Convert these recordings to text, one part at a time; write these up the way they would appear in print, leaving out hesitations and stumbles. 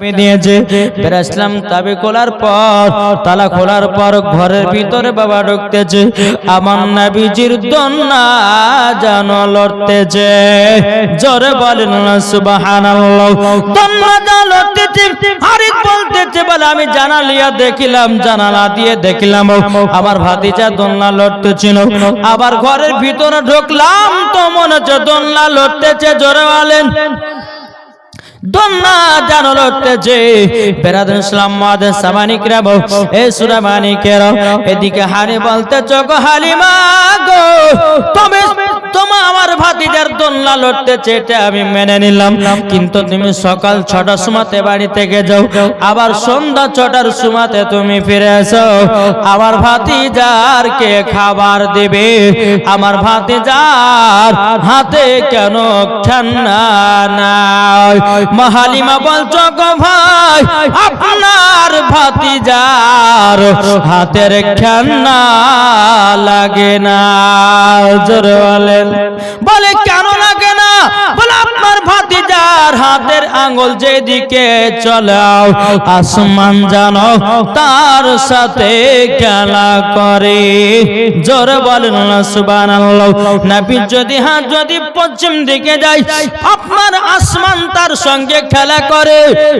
চাবি দিয়েছে। বেরাসলাম চাবি খোলার পর, তালা খোলার পর ঘরের ভিতরে বাবা ঢুকতেছে। আমার নবীজির দোলনা যেন লড়তেছে। জোরে বলেন না সুবহানাল্লাহ। দোলনা যেন লড়তেছে। আরিফ বলতেছে বলে আমি জানালিয়া দেখিলাম, জানালা দিয়ে দেখলাম আমার ভাতিজা দোলনা লড়তেছিল। আবার ঘরের ভিতরে ঢুকলাম তো মনে হচ্ছে দোলনা লড়তেছে। জোরে বলেন দোলনা যেন লড়তেছে। বেরাদুল ইসলাম মাদের সামানিকরা এ সুরামানিকেরা এদিকে হানি বলতেছ গো হালিমা গো, তুমি আমার ভাতিজার দোলনা লড়তেছে এটা আমি মেনে নিলাম, কিন্তু তুমি সকাল 6টার সময়তে বাড়ি থেকে যাও, আবার সন্ধ্যা 6টার সময়তে তুমি ফিরে এসো। আমার ভাতিজার কে খাবার দেবে? আমার ভাতিজার হাতে কেন ঠান্ডা নাই? হালিমা বলছো গো ভাই আপনার ভাতিজার হাতের ঠান্ডা লাগে না। জোরে বলেন। বলে কেন লাগে না? বলে আপনার ভাতিজার হাতের আঙ্গুল যেদিকে চলাও আসমান জানো তার সাথে খেলা করে। জোরে বলেন না সুবহানাল্লাহ। নবী যদি হাত যদি পশ্চিম দিকে যায় আপনার আসমান তার সঙ্গে খেলা করে।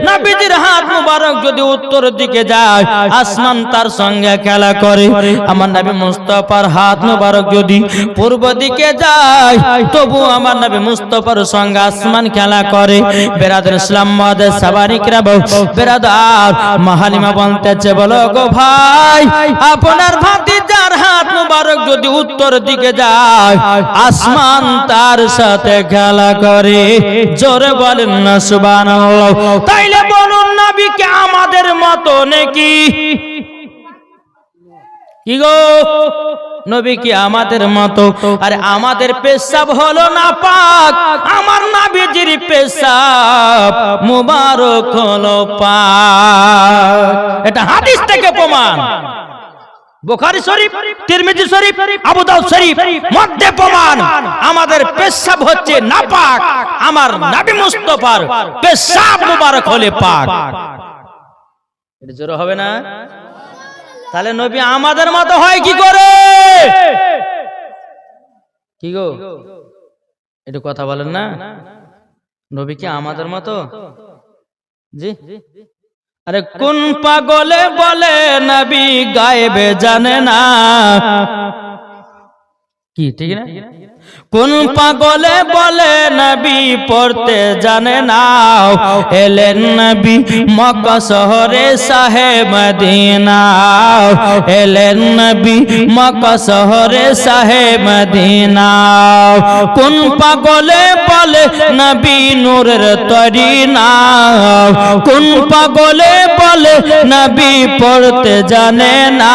নবীজির হাত মুবারক যদি উত্তর দিকে যায় আসমান তার সঙ্গে খেলা করে। আমার নবী মুস্তাফার হাত মুবারক যদি পূর্ব দিকে যায় তবু আমার নবী মুস্তাফার সঙ্গে আসমান খেলা করে। বেরাদুল ইসলাম মাদের সাবানিকরা বেরাদার হালিমা বলতেছে বলো গো ভাই আপনার ভাতিজার হাত মুবারক যদি উত্তর দিকে যায় আসমান তার সাথে খেলা করে। জোরে বলেন না সুবহানাল্লাহ। তাইলে বলুন নবী কি আমাদের মতো নাকি? কি গো নবী কি আমাদের মতো? আরে আমাদের পেশাব হলো না পাক, আমার নবীজির পেশাব মুবারক হলো পাক। এটা হাদিস থেকে প্রমাণ। বুখারী শরীফ, তিরমিজি শরীফ, আবু দাউদ শরীফ মধ্যে প্রমাণ আমাদের পেশাব হচ্ছে নাপাক, আমার নবী মুস্তাফার পেশাব মুবারক হলে পাক। এটা জোরে হবে না? তাহলে নবী আমাদের মতো হয় কি করে? কি গো একটু কথা বলেন না। নবী কি আমাদের মতো? জি। আরে কোন পাগলে বলে নবী গায়েবে জানে না? কি ঠিক না? কোন পাগলে বলে নবী পড়তে জানে না? এলেন নবী মক্কা শহরে শাহে মদিনা, এলেন নবী মক্কা শহরে শাহে মদিনা। কোন পাগলে বলে নবী নূরের তৈরি না? কোন পাগলে বলে নবী পড়তে জানে না?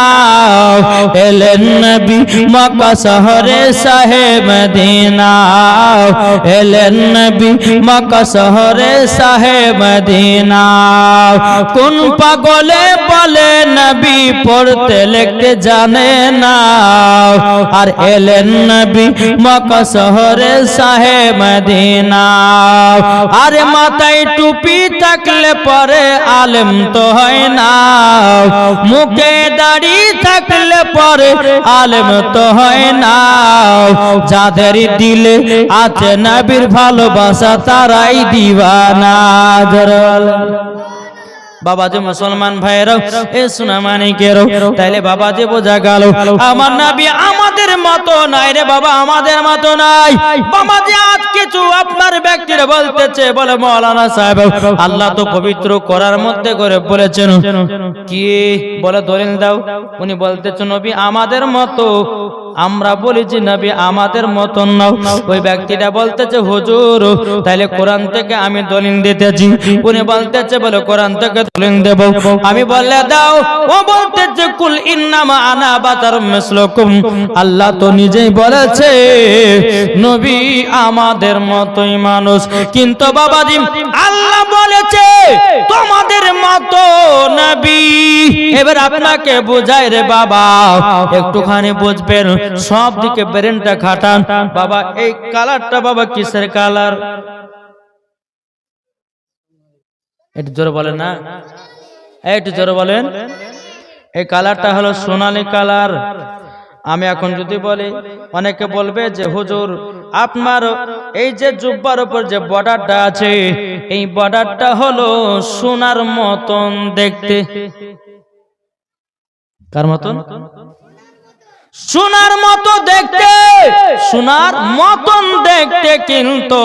এলেন নবী মক্কা শহরে শাহে মদিনা, এলেন নবী মক্কা শহরে শাহে মদিনা। কোন পাগলে বলে নবী পড়তে লিখতে জানে না? আর এলেন নবী মক্কা শহরে শাহে মদিনা। আরে মাথায় টুপি থাকলে পরে আলেম তো হয় না, মুখে দাড়ি থাকলে পরে আলেম তো হয় না। যাদের দিলে আছে নবীর ভালোবাসা তারাই দিওয়ানা। বাবাজি মুসলমান ভাইরাও এ সোনামানিকেরও, তাইলে বাবাজি বোঝা গেল আমার নবী আমাদের মতো নাই রে বাবা, আমাদের মতো নাই। বাবাজি আজ কিছু আপনার ব্যক্তিরা বলতেছে বলে মাওলানা সাহেব আল্লাহ তো পবিত্র করার মধ্যে করে বলেছেন, কি বলে দলিল দাও। উনি বলতেছে নবী আমাদের মতো, আমরা বলেছি নবী আমাদের মতন নাও। ওই ব্যক্তিটা বলতেছে হুজুর তাইলে কোরআন থেকে আমি দলিল দিতেছি। উনি বলতেছে বলে কোরআন থেকে দলিল দেব। আমি বললে দাও। ও বলতেছে কুল ইন্নামা আনা বাশারুম মিসলুকুম, আল্লাহ তো নিজেই বলেছে নবী আমাদের মতোই মানুষ, কিন্তু বাবাজি আল্লাহ বলেছে তোমাদের মতো নবী। এবার আপনাকে বোঝায় রে বাবা, একটুখানি বুঝবেন, সব দিকে ব্রেনটা খাটান বাবা। এই কালারটা বাবা কিসের কালার? একটু জোরে বলেন না, একটু জোরে বলেন। এই কালারটা হলো সোনালী কালার। আমি এখন যদি বলি, অনেকে বলবে যে হুজুর আপনার এই যে জুব্বার উপর যে বর্ডারটা আছে, এই বর্ডারটা হলো সোনার মতন দেখতে। কার মতন? সোনার মতো দেখতে, সোনার মতন দেখতে, কিন্তু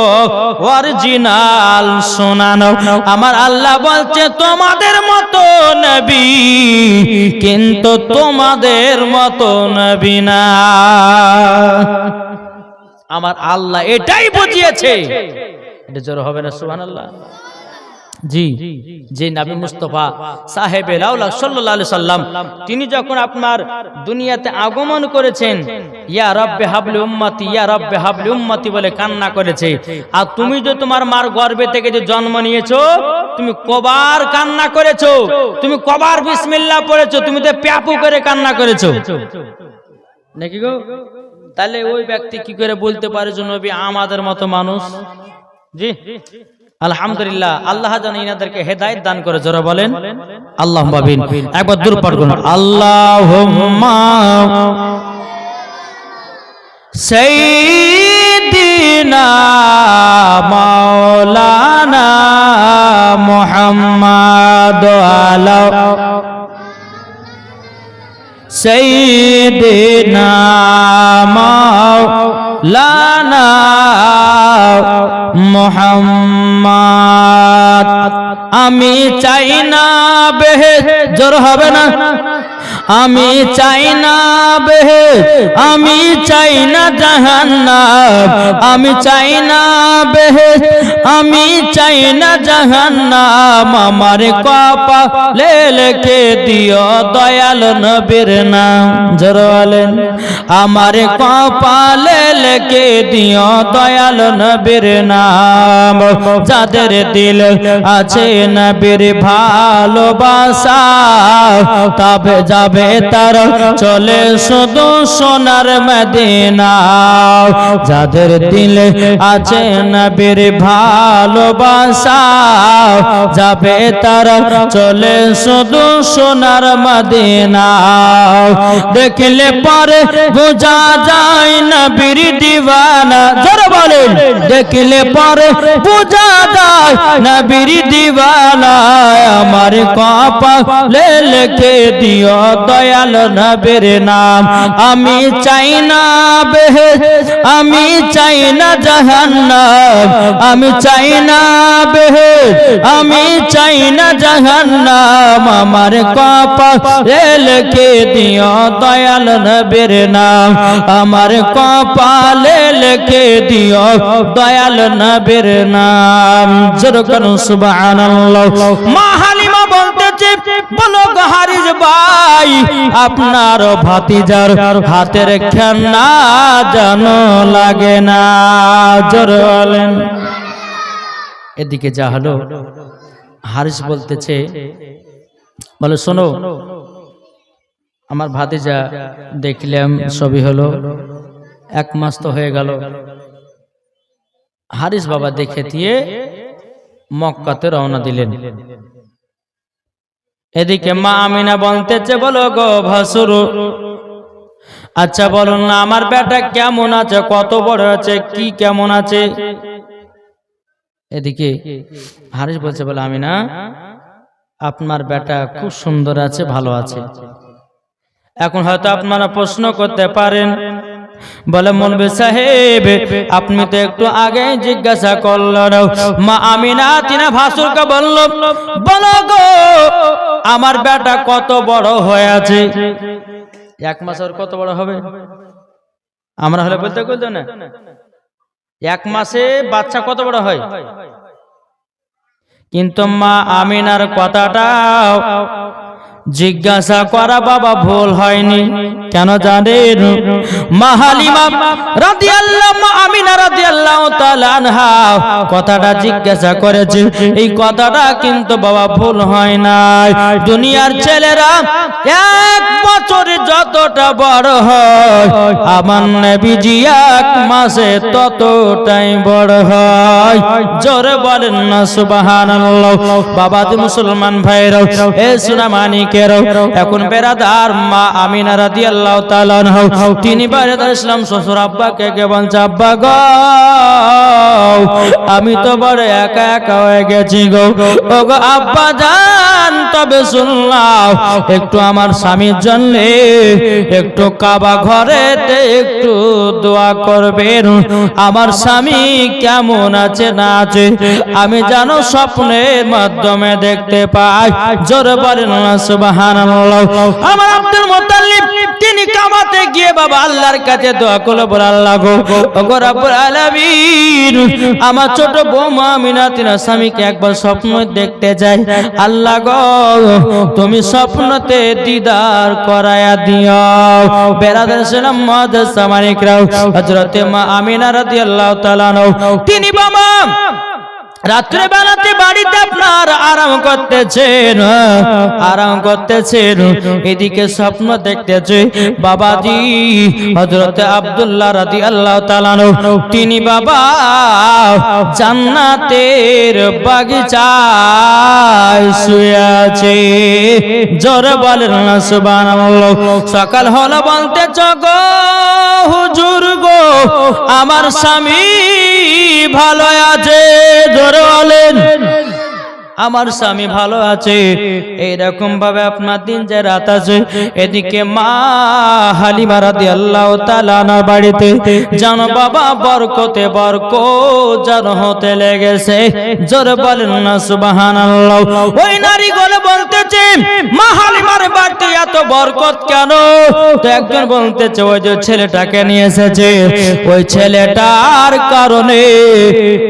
অরিজিনাল সোনা না। আমার আল্লাহ বলছে তোমাদের মতো নবী, কিন্তু তোমাদের মতো নবী না। আমার আল্লাহ এটাই বুঝিয়েছে। এটা জোর হবে না সুবহানাল্লাহ? জি যে নবী মুস্তাফা সাহেবে লাউলা সাল্লাল্লাহু আলাইহি সাল্লাম তিনি যখন আপনার দুনিয়াতে আগমন করেছেন, ইয়া রাব্বি হাবলি উম্মতি, ইয়া রাব্বি হাবলি উম্মতি বলে কান্না করেছে। আর তুমি যে তোমার মার গর্ভে থেকে যে জন্ম নিয়েছো, তুমি কবার কান্না করেছো, তুমি কবার বিসমিল্লাহ পড়েছো, তুমি তো প্যাপু করে কান্না করেছো নাকি গো? তাহলে ওই ব্যক্তি কি করে বলতে পারে যে নবী আমাদের মতো মানুষ? জি আলহামদুলিল্লাহ, আল্লাহ যেন ইনাদেরকে হেদায়েত দান করে। জোরে বলেন আল্লাহুম্মা আমিন। একবার দূর পাঠ করুন, আল্লাহুম্মা সাইয়্যিদিনা মাওলানা মুহাম্মাদ আলা সাইয়্যিদিনা মাওলানা মুহাম্মাদ। আমি চাই না বেহেশত, জোর হবে না, আমি চাই না বেহেশত, আমি চাই না জাহান্নাম, আমি চাই না বেহেশত, আমি চাই না জাহান্নাম। আমার কপালে লিখে দিও দয়াল নবীর নাম। জোর বলেন, আমার কপালে লিখে দিও দয়াল নবীর নাম। যাদের দিল আছে নবীর ভালোবাসা, তবে যাবে তার চলে শুধু সোনার মদিনা। যাদের দিলে আছে নবীর ভালোবাসা, যাবে তার চলে শুধু সোনার মদিনা। দেখলে পরে বোঝা যায় নবীর দিওয়ানা। জোরে বলেন, দেখলে পরে বোঝা যায় নবীর দিওয়ানা। আমার কপালে লিখে দিও দয়াল নবীর নাম। আমি চাই না বেহেশত, আমি চাই না জাহান্নাম, আমি চাই না বেহেশত, আমি চাই না জাহান্নাম। আমার কপালে লিখে দিও দয়াল নবীর নাম, আমার কপালে লিখে দিও দয়াল নবীর নাম। জোরে করুন সুবহানাল্লাহ। মা হালিমা বলতেছে, বলো গো হারিস ভাই, আপনার ভাতিজার হাতের খেলনা যেন লাগে না। জোরে বলেন। এদিকে যা হলো, হারিস বলতেছে, বলে শোনো, আমার ভাতিজা দেখলাম ছবি হলো, 1 মাস তো হয়ে গেল। হারিস বাবা দেখে দিয়ে মক্কাতে রওনা দিলেন। এদিকে মা আমিনা বলতেছে, বলো গো ভাসুর, আচ্ছা বলুন না আমার বেটা কেমন আছে, কত বড় আছে, কি কেমন আছে? এদিকে হারিস বলছে, বলে আমিনা আপনার বেটা খুব সুন্দর আছে, ভালো আছে। এখন হয়তো আপনারা প্রশ্ন করতে পারেন, বলে মৌলভী সাহেব আপনি তো একটু আগে জিজ্ঞাসা করলেন। মা আমিনা তিনা ভাসুরকে বলল, বলো গো আমার বেটা কত বড় হয়ে আছে? 1 মাস আর কত বড় হবে? আমরা হলে বলতে বলতো না, 1 মাসে বাচ্চা কত বড় হয়। কিন্তু মা আমিনার কথাটা জিজ্ঞাসা করা বাবা ভুল হয়নি। কেন জানেন? মা হালিমা রাদিয়াল্লাহু আমিনা রাদিয়াল্লাহু তাআলা আনহা কথাটা জিজ্ঞাসা করেছে, এই কথাটা কিন্তু বাবা ভুল হয় নাই। দুনিয়ার ছেলেরা এক বছরে যতটা বড় হয়, আমার নবীজি এক মাসে ততটাই বড় হয়। জোরে বলেন না সুবহানাল্লাহ। বাবাজি মুসলমান ভাইরা, এ সোনামানিকেরা, এখন বেরাদার মা আমিনা রাদিয়াল্লাহু তাআলা আনহা তিনি বাইরে ইসলাম শ্বশুর আব্বাকে কে বলছে, আব্বা গো আমি তো বড় একা একা হয়ে গেছি গো। ও গো আব্বা জান, তবে শুনলাম একটু আমার স্বামীর জন্য একটু কাবা ঘরেতে একটু দোয়া করবেন। আমার স্বামী কেমন আছে না আছে আমি জানো স্বপ্নের মাধ্যমে দেখতে পাই। জোরে বলেন না সুবহানাল্লাহ। আমার আব্দুল মুত্তালিব তিনি কাবাতে গিয়ে বাবা আল্লাহর কাছে দোয়া করলো, বলে আল্লাহ গো ওগো রব্বুল আলামিন, আমার ছোট বৌমা আমিনা তিনার স্বামীকে একবার স্বপ্ন দেখতে যায়। আল্লাহ গো তুমি স্বপ্নতে দিদার করায়া দিও। বেরাদার সালাম মুআজ্জাজ সামানিকরাও, হযরতে মা আমিনা রাদিয়াল্লাহু তাআলা তিনি বাবা রাত্রে বেলাতে বাড়িতে আপনার আরাম করতেছেন, এদিকে স্বপ্ন দেখতেছে বাবাজি হযরতে আব্দুল্লাহ রাদিয়াল্লাহু তাআলা তিনি বাবা জান্নাতের বাগিচায় শুয়ে আছে। জোরে বলেন না সুবহানাল্লাহ। সকাল হলো বলতেছ গো হুজুর গো আমার স্বামী ভালো আছে। জোরে বলেন আমার স্বামী ভালো আছে। এইরকম ভাবে আপনার দিন যে রাত আছে, এদিকে মা হালিমা রাদিয়াল্লাহু তাআলা আনহার বাড়িতে জানো বাবা বরকতে বরকত জানো হতে লেগেছে। জোরে বলেন না সুবহানাল্লাহ। ওই নারী গলে বলতেছে মা হালিমার বাড়িতে এত বরকত কেন? তো একজন বলতেছে ওই যে ছেলেটাকে নিয়ে এসেছে, ওই ছেলেটার কারণে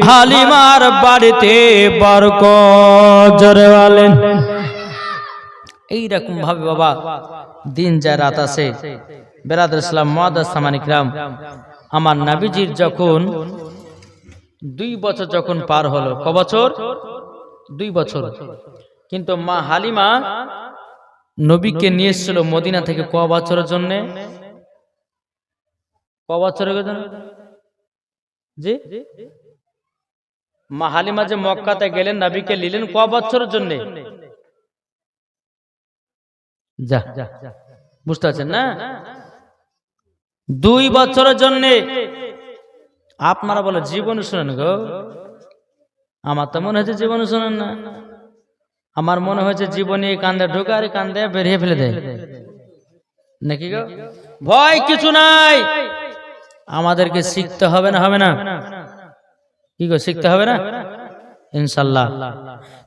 হালিমার বাড়িতে বরকত। জোরে বলেন। এইরকম ভাবে বাবা দিন যায় রাত আসে। বেরাদার ইসলাম মুআজ্জাজ সামানিকরাম, আমার নবীজির যখন 2 বছর যখন পার হলো, ক বছর? 2 বছর। কিন্তু মা হালিমা নবীকে নিয়ে এসেছিল মদিনা থেকে ক বছরের জন্য? ক বছরের জন্য? জি, মা হালিমা যে মক্কাতে গেলেন নবীকে নিলেন ক বছরের জন্য? যা বুঝতে পারছেন না? 2 বছরের জন্য। আপনারা বলে জীবন শুনেন গো, আমার তো মনে হচ্ছে জীবন শুনেন না। আমার মনে হয়েছে জীবনে কান্দে ঢোকা আর কান্দে বেরিয়ে ফেলে দেয় নাকি গো? ভয় কিছু নাই, আমাদেরকে শিখতে হবে না? হবে না? কি গো শিখতে হবে না ইনশাআল্লাহ।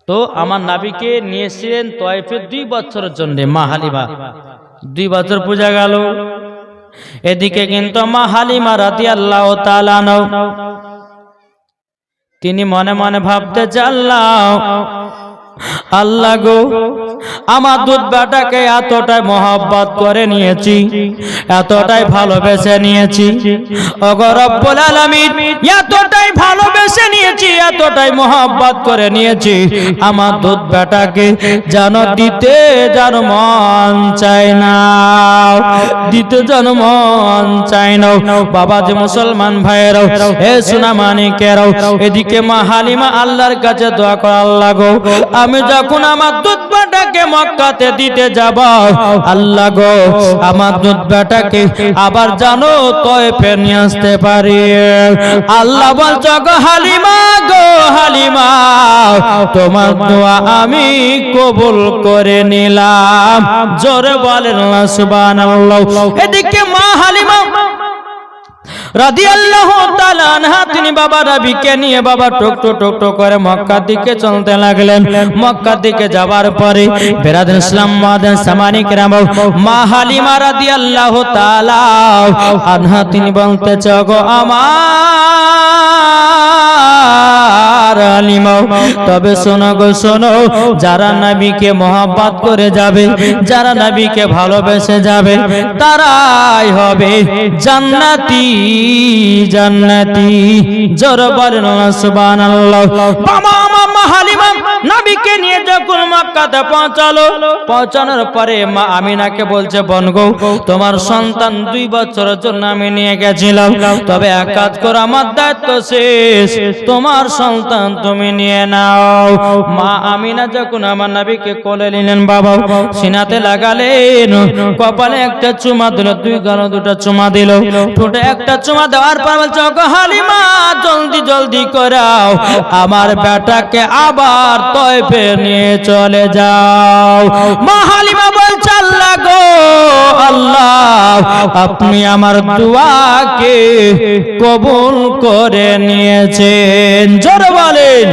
তো আমার নবীকে নিয়েছিলেন তয়েফে 2 বছরের জন্য মা হালিমা। 2 বছর পূজা গেল। এদিকে কিন্তু মা হালিমা রাদিয়াল্লাহু তাআলা আনহা তিনি মনে মনে ভাবতে আল্লাহ গো আমার দুধ বেটাকে এতটাই মহব্বত করে নিয়েছি, এতটাই ভালোবেসে নিয়েছি, ওগো রব্বুল আলামিন এতটাই ভালোবেসে নিয়েছি, এতটাই মহব্বত করে নিয়েছি, আমার দুধ বেটাকে যেন দিতে যেন মন চায় না, দিতে যেন মন চায় না। বাবা যে মুসলমান ভাইয়েরাও, এ সোনা মানিকেরাও, এদিকে মা হালিমা আল্লাহর কাছে দোয়া করে, আল্লাহ গো আমি যখন আমার দুধ বেটাকে মক্কাতে দিতে যাব, আল্লাহ গো আমার দুধ বেটাকে আবার জানো তয়েফে নিয়ে আসতে পারি। আল্লাহ বলছ গো হালিমা গো হালিমা, তোমার দোয়া আমি কবুল করে নিলাম। জোরে বলেন সুবহানাল্লাহ। এদিকে মা হালিমা রাদিয়াল্লাহু তাআলা আনহা তিনি বাবা নবীকে নিয়ে বাবা টক টক করে মক্কার দিকে চলতে লাগলেন। মক্কার দিকে যাবার পরে বেরাদার ইসলাম মুআজ্জাজ সামানিকরাম, মা হালিমা রাদিয়াল্লাহু তাআলা আনহা তিনি বলতেছে গো আমার আমার হালিমা। তবে শোনো গো শোনো, যারা নবীকে মহব্বত করে যাবে, যারা নবীকে ভালোবেসে যাবে, তারাই হবে জান্নাতি জান্নাতি। জোরে বলেন সুবহানাল্লাহ। বাবা মা হালিমা নবীকে নিয়ে যখন মক্কাতে পৌঁছানোর পরে মা আমিনাকে বলছে, বোন গো, তোমার সন্তান 2 বছরের জন্য আমি নিয়ে গেছিলাম, তবে এক কাজ করো, আমার দায়িত্ব শেষ, তোমার সন্তান তুমি নিয়ে নাও। মা আমিনা যখন আমার নবীকে কোলে নিলেন, বাবা সিনাতে লাগালেন, কপালে একটা চুমা দিল, 2 গালে 2টা চুমা দিল, ঠোঁটে একটা চুমা দেওয়ার পর বলছে, ওগো হালিমা জলদি জলদি করাও, আমার বেটাকে আবার তয়ফে নিয়ে চলে যাও। মা হালিমা বলছে, আল্লাহ গো আল্লাহ, আপনি আমার দুআকে কবুল করে নিয়েছেন। জোরে বলেন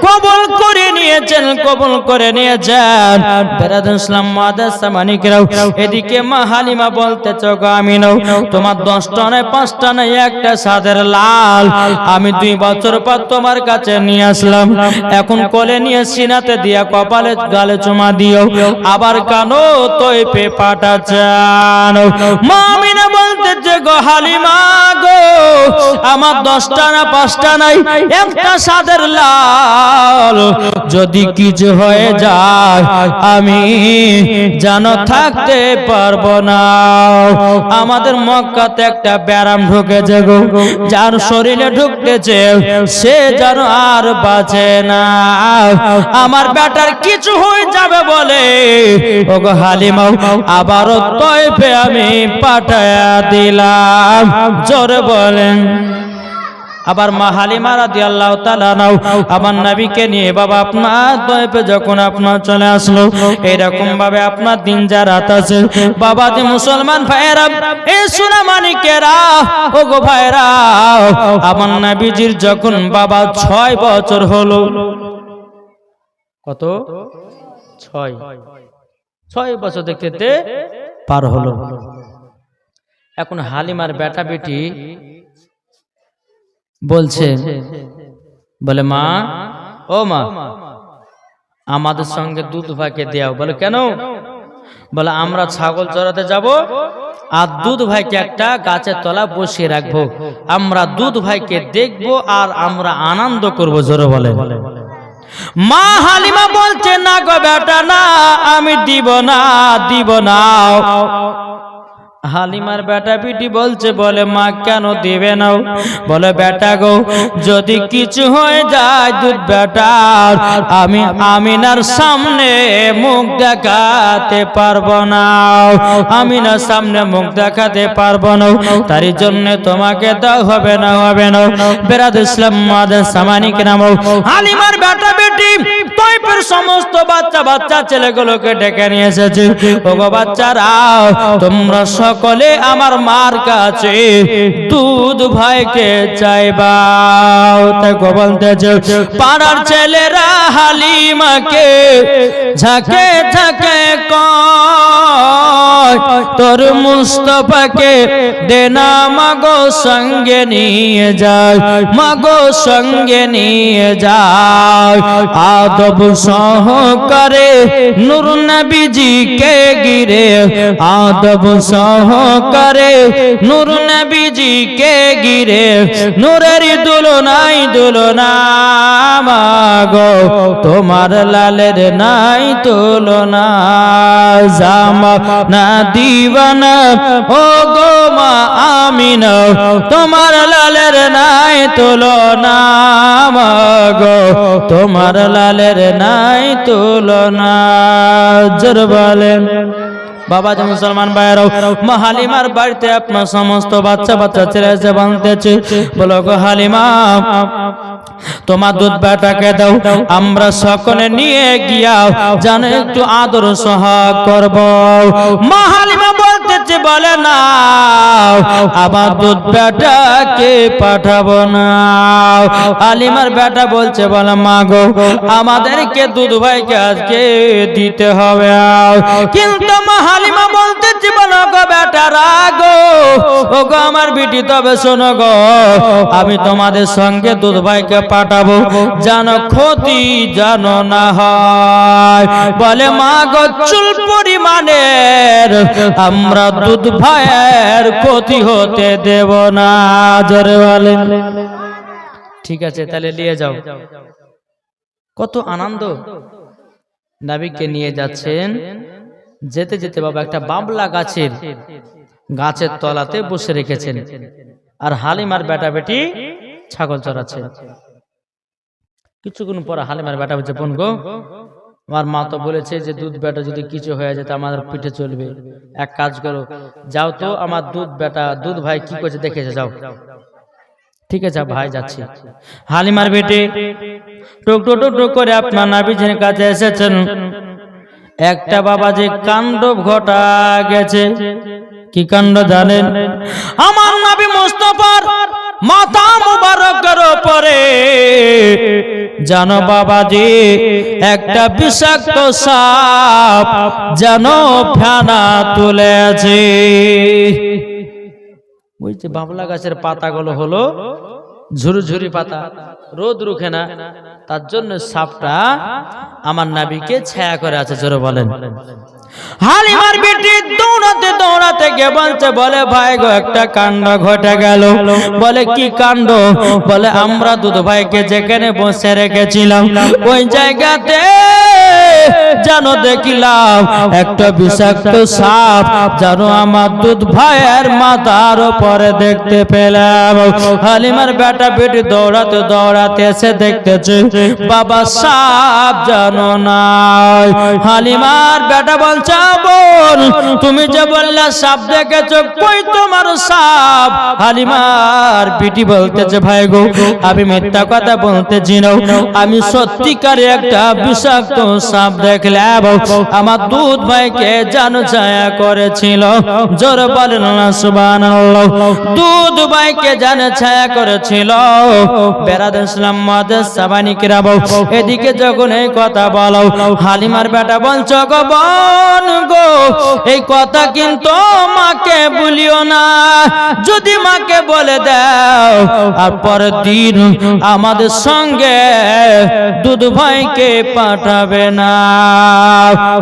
কবুল করে নিয়েছেন, কবুল করে নিয়েছেন। বেরাদুল ইসলাম মাদ্রাসা মানিকরাও, এদিকে মা হালিমা বলতেছে, গো আমিনা, তোমার 10টা নয় 5টা নয়, একটা সাদের লাল আমি 2 বছর পর তোমার কাছে নিয়ে আসলাম, এখন কোলে নিয়ে সিনাতে দিয়া কপালে গালে চুমা দিও, আবার কানো তয়ফে পাঠাচ্ছেন। মা আমিনা বলতেছে, গো হালিমা গো, আমার 10টা না 5টা নাই, একটা সাদের লাল, যদি কিছু হয়ে যায় আমি যেন থাকতে পারবো না। আমাদের মক্কাতে একটা ব্যারাম ঢুকেছে গো, যার শরীরে ঢুকতেছে সে যেন আর বাঁচে না, আমার বেটার কিছু হয়ে যাবে বলে ওগো হালিমা আবারও তয়ফে আমি পাঠায়া দিলাম। জোরে বলেন। আবার মা হালিমা রাদিয়াল্লাহু তাআলা নাও আমার নবীকে নিয়ে বাবা আপনার তয়ফে যখন আপনার চলে আসলো, এরকম ভাবে আপনার দিন যা রাত আছে বাবা যে মুসলমান ভাইরা, এই সোনা মানিকেরা, ওগো ভাইরা, আমার নবীজির যখন বাবা 6 বছর হলো, কত 6 বছর দেখতে পার হলো। এখন হালিমার বেটা বেটি বলছে, বলে মা, ও মা, আমাদের সঙ্গে দুধ ভাইকে দেও। বলে কেন? বলে আমরা ছাগল চড়াতে যাব, আর দুধ ভাইকে একটা গাছের তলা বসিয়ে রাখবো, আমরা দুধ ভাইকে দেখবো আর আমরা আনন্দ করব। জোরে বলে। মা হালিমা বলছে, না গো বেটা না, আমি দিব না, দিব না। হালিমার বেটা বিটি বলছে, বলে মা কেন দিবে না? বলে বেটা গো, যদি কিছু হয়ে যায় দুধ বেটার, আমি আমিনার সামনে মুখ দেখাতে পারবো না, আমিনার সামনে মুখ দেখাতে পারবো না, তার জন্য তোমাকে দাও, হবে না, হবে না। বেরাদুল ইসলাম মাদ্রাসা মানিকরাম, হালিমার বেটা বেটি তয়ফের সমস্ত বাচ্চা ছেলেগুলোকে ডেকে নিয়ে এসেছে। ওগো বাচ্চারা, তোমরা সকলে আমার মার কাছে দুধ ভাইকে চাইবা। তাই বলতেছে, পাড়ার ছেলেরা হালিমাকে ঝাঁকে ঝাঁকে কয়, তোর মুস্তাফাকে দেনা মাগো সঙ্গে নিয়ে যায়, মাগো সঙ্গে নিয়ে যায়। আদব সহকারে নূর নবীজিকে গিরে, আদব সহকারে নূর নবীজিকে গিরে, নূরের দুলনাই দুলনা মাগো, তোমার লালের নাই তুলনা। জামা না দিওয়ানা ও গো মা আমিনা, তোমার লালের নাই তুলনা মাগো, তোমার লালের নাই তুলনা। জোরে বলেন। বাবা যে মুসলমান ভাইরাও, মা হালিমার বাড়িতে আপনার সমস্ত বাচ্চা ছেলে এসে বানতেছে। বলো গো হালিমা, তোমার দুধ বেটাকে দাও, আমরা সকলে নিয়ে গিয়া জানো একটু আদর সহাগ করব। মা হালিমা বলতেছে, যে বলে না আমার দুধ বেটাকে পাঠাবো না। হালিমার বেটা বলছে বলে মা গো আমাদেরকে দুধ ভাইকে আজকে দিতে হবে। কিন্তু মা হালিমা বলতে জীবন গো বেটা রাগো ও গো আমার বিটি তবে শোনো গো আমি তোমাদের সঙ্গে দুধ ভাইকে পাঠাবো জানো ক্ষতি জানো না হয়। বলে মা গো চুল পরিমাণের আমরা দুধ ভাইয়ের ক্ষতি হতে দেব না। জোরে বলে ঠিক আছে তাহলে নিয়ে যাও। কত আনন্দ, নবীকে নিয়ে যাচ্ছেন। যেতে যেতে বাবা একটা বাবলা গাছের তলাতে বসে রেখেছেন আর হালিমার বেটা বেটি ছাগল চড়াচ্ছে। কিছুক্ষণ পর হালিমার বেটা বলছে বোন গো আমার মা তো বলেছে যে দুধ বেটা যদি কিছু হয়ে যায় আমাদের পিঠে চলবে, এক কাজ করো যাও তো আমার দুধ ভাই কি করছে দেখেছে যাও। ঠিক আছে ভাই যাচ্ছি। হালিমার বেটে টুক টুক টুক করে আপনার নবীজির কাছে এসেছেন। একটা বাবা যে কাণ্ড ঘটা গেছে, কি কাণ্ড জানেন? আমার নবী মুস্তাফার মাথা মুবারকের উপরে জানো বাবাজি একটা বিষাক্ত সাপ জানো ফেনা তুলেছে। ওই যে বাবলা গাছের পাতাগুলো হলো ঝুরঝুরি পাতা, রোদ রুখে না, তার জন্য সাপটা আমার নবীকে ছায়া করে আছে। জোরে বলেন। হালিমার বেটি দৌড়াতে দৌড়াতে গিয়ে বলছে বলে ভাই গো একটা কাণ্ড ঘটে গেল। বলে কি কাণ্ড? বলে আমরা দুধ ভাইকে যেখানে বসে রেখেছিলাম ওই জায়গাতে জানো দেখিলাম একটা বিষাক্ত সাপ জানো আমার দুধ ভাইয়ের মাথার উপরে দেখতে পেলাম। হালিমার বেটা বেটি দৌড়াতে দৌড়াতে এসে দেখতেছে বাবা সাপ জানো না। হালিমার বেটা বলছে বোন তুমি যে বললা সাপ দেখেছো কই তোমার সাপ? হালিমার বেটি বলতেছে ভাই গো আমি মিথ্যা কথা বলতেছি না, আমি সত্যিকারে একটা বিষাক্ত সাপ দেখলাম আমার দুধ ভাইকে জানো ছায়া করেছিল। জোরে বলেন না সুবহানাল্লাহ। দুধ ভাইকে জানো ছায়া করেছিল। বেরাদুল ইসলাম মুআদ্দিস সাবানী কিরাম এদিকে যখন এই কথা বলো হালিমার বেটা বলছো গো বোন গো এই কথা কিন্তু মাকে বলিও না, যদি মাকে বলে দাও আর পরের দিন আমাদের সঙ্গে দুধ ভাইকে পাঠাবে না।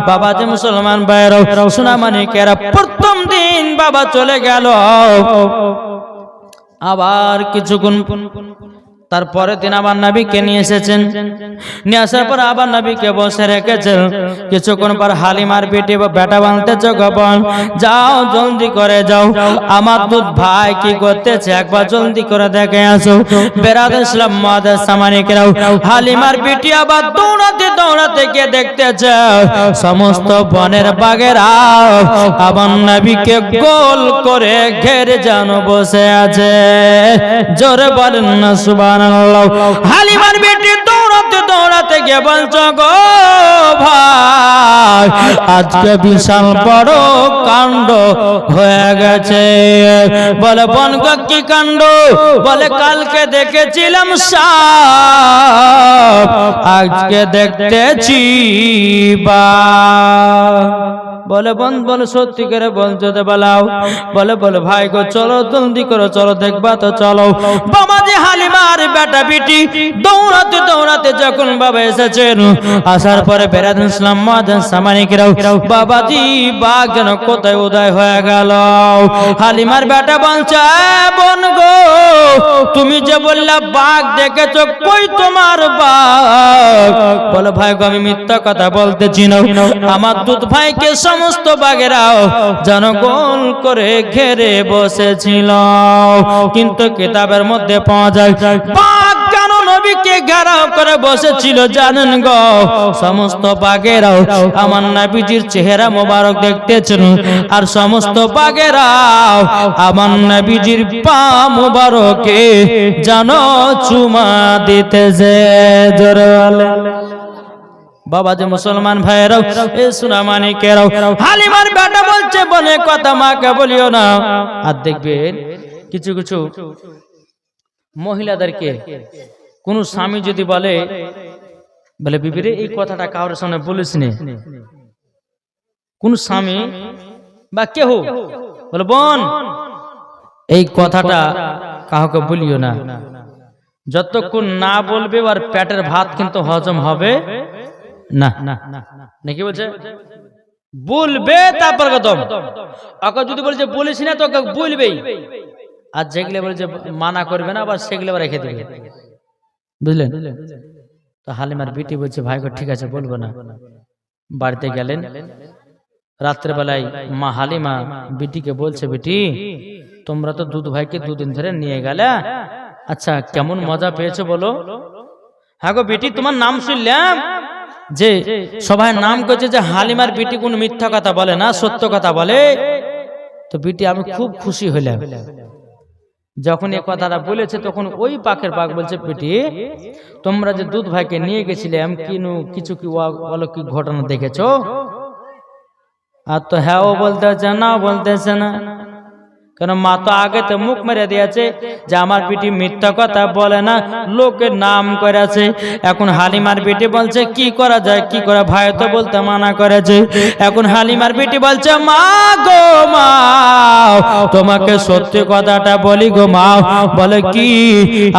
বাবা যে মুসলমান ভাইরা সোনামানিকেরা প্রথম দিন বাবা চলে গেল। আবার কিছুক্ষণ তারপরে দিন আবার নবীকে নিয়ে এসেছেন। নিয়ে আসার পর আবার নবীকে বসে রেখেছেন। কিছুক্ষণ পর হালিমার বেটা বলতেছে গবন যাও জলদি করে যাও আমার দুধ ভাই কি করতেছে একবার জলদি করে দেখে আসো। বেরাদুল ইসলাম মুআদ্দিস সামানিকেরা হালিমার বেটি আবার দৌড়াতে দৌড়াতে গিয়ে দেখতেছে সমস্ত বনের বাঘেরা আবার নবীকে গোল করে ঘেরে জানো বসে আছে। জোরে বলেন না সুবহানাল্লাহ। হালিমার বেটি দৌড়াতে দৌড়াতে গিয়ে বলছো গো ভাই আজকে বিশাল বড় কাণ্ড হয়ে গেছে। বলে বোন গো কি কাণ্ড? বলে কালকে দেখেছিলাম সাপ আজকে দেখতেছি বা। বলে বোন বলে সত্যি করে বলছো তো বলাও। বলে বলে ভাই গো চলো জলদি করো চলো দেখবা তো চলো। বাবাজি হালিমার বেটা বেটি দৌড়াতে দৌড়াতে যখন বাবা এসেছেন আসার পরে বেরাদুল ইসলাম মুআদ্দিস সামানিকেরা বাবাজি বাঘ যেন কোথায় উদয় হয়ে গেল। হালিমার বেটা বলছে বোন গো তুমি যে বললা বাঘ দেখেছো কই তোমার বাঘ? বলে ভাই গো আমি মিথ্যা কথা বলতেছি না, আমার দুধ ভাইকে সমস্ত বাঘেরাও জনগণ করে ঘেরে বসেছিল। কিন্তু কিতাবের মধ্যে পাওয়া যায় বাঘ কেন নবীকে ঘেরাও করে বসেছিল জানেন গো? সমস্ত বাঘেরাও আমার নবীজির চেহারা মোবারক দেখতেছিল আর সমস্ত বাঘেরাও আমার নবীজির পা মোবারকে জানো চুমা দিতেছে। জোরে বাবা যে মুসলমান ভাইয়েরাও, এ সোনা মানিকেরাও, হালিমার বেটা বলছে বলে কথা মাকে বলিও না। আর দেখবেন কিছু কিছু মহিলাদেরকে কোন স্বামী যদি বলে বিবিরে এই কথাটা কারোর সামনে বলিস নে, কোন স্বামী বা কেহ বলে বোন এই কথাটা কাউকে বলিও না, যতক্ষণ না বলবে আর পেটের ভাত কিন্তু হজম হবে না। নাকি বলছে বলবে তারপর কদম, ওকে যদি বলছে বলিস না তো ওকে বলবেই, আর যেগুলো বলছে মানা করবে না আবার সেগুলো রেখে দেবে, বুঝলেন? তো হালিমার বিটি বলছে ভাই গো ঠিক আছে বলবো না। বাড়িতে গেলেন, রাত্রে বেলায় মা হালিমা বিটিকে বলছে বিটি তোমরা তো দুধ ভাইকে দুদিন ধরে নিয়ে গেলে, আচ্ছা কেমন মজা পেয়েছো বলো? হ্যাঁ গো বিটি তোমার নাম শুনলাম যে সবাই নাম করছে যে হালিমার বিটি কোন মিথ্যা কথা বলে না, সত্য কথা বলে। তো বিটি আমি খুব খুশি হইলাম। যখন এই কথাটা বলেছে তখন ওই পাখের পাখ বলছে বিটি তোমরা যে দুধ ভাইকে নিয়ে গেছিলাম কিছু কি অলৌকিক ঘটনা দেখেছো? আর তো হ্যাঁ ও বলতেছে না, বলতেছে না, কেন মা তো আগে তো মুখ মেরে দিয়েছে যে আমার বিটি মিথ্যা কথা বলে না, লোকের নাম করেছে। এখন হালিমার বিটি বলছে কি করা যায়, কি করা, ভাই তো বলতে মানা করেছে। এখন হালিমার বিটি বলছে মা গো মা তোমাকে সত্যি কথাটা বলি গো মা। বলে কি?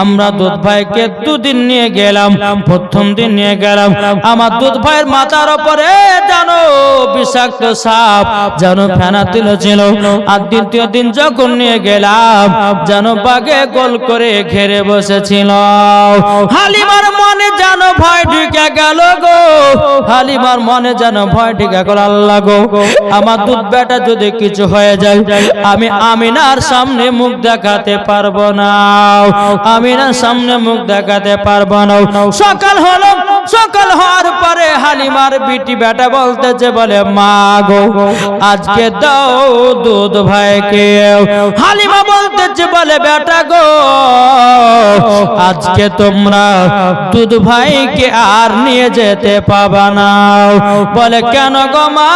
আমরা দুধ ভাইকে দুদিন নিয়ে গেলাম, প্রথম দিন নিয়ে গেলাম আমার দুধ ভাইয়ের মাথার উপরে জানো বিষাক্ত সাপ যেন ফেনা তুলেছিল, আর দ্বিতীয় দিন যখন নিয়ে গেলাম যেন বাগে গোল করে ঘেরে বসেছিল। হালিমার মনে যেন ভয় ঢুকে গেল গো, হালিমার মনে যেন ভয় ঢুকে গেল। আল্লাহ গো আমার দুধ বেটা যদি কিছু হয়ে যায় আমি আমিনার সামনে মুখ দেখাতে পারবো না, আমিনার সামনে মুখ দেখাতে পারবো না। সকাল হলো, সকাল হওয়ার পরে হালিমার বিটি বেটা বলতেছে বলে মা গো আজকে দাও দুধ ভাইকে। হালিমা বলতেছে বলে বেটা গো আজকে তোমরা দুধ ভাইকে আর নিয়ে যেতে পাবা না। বলে কেন গো মা,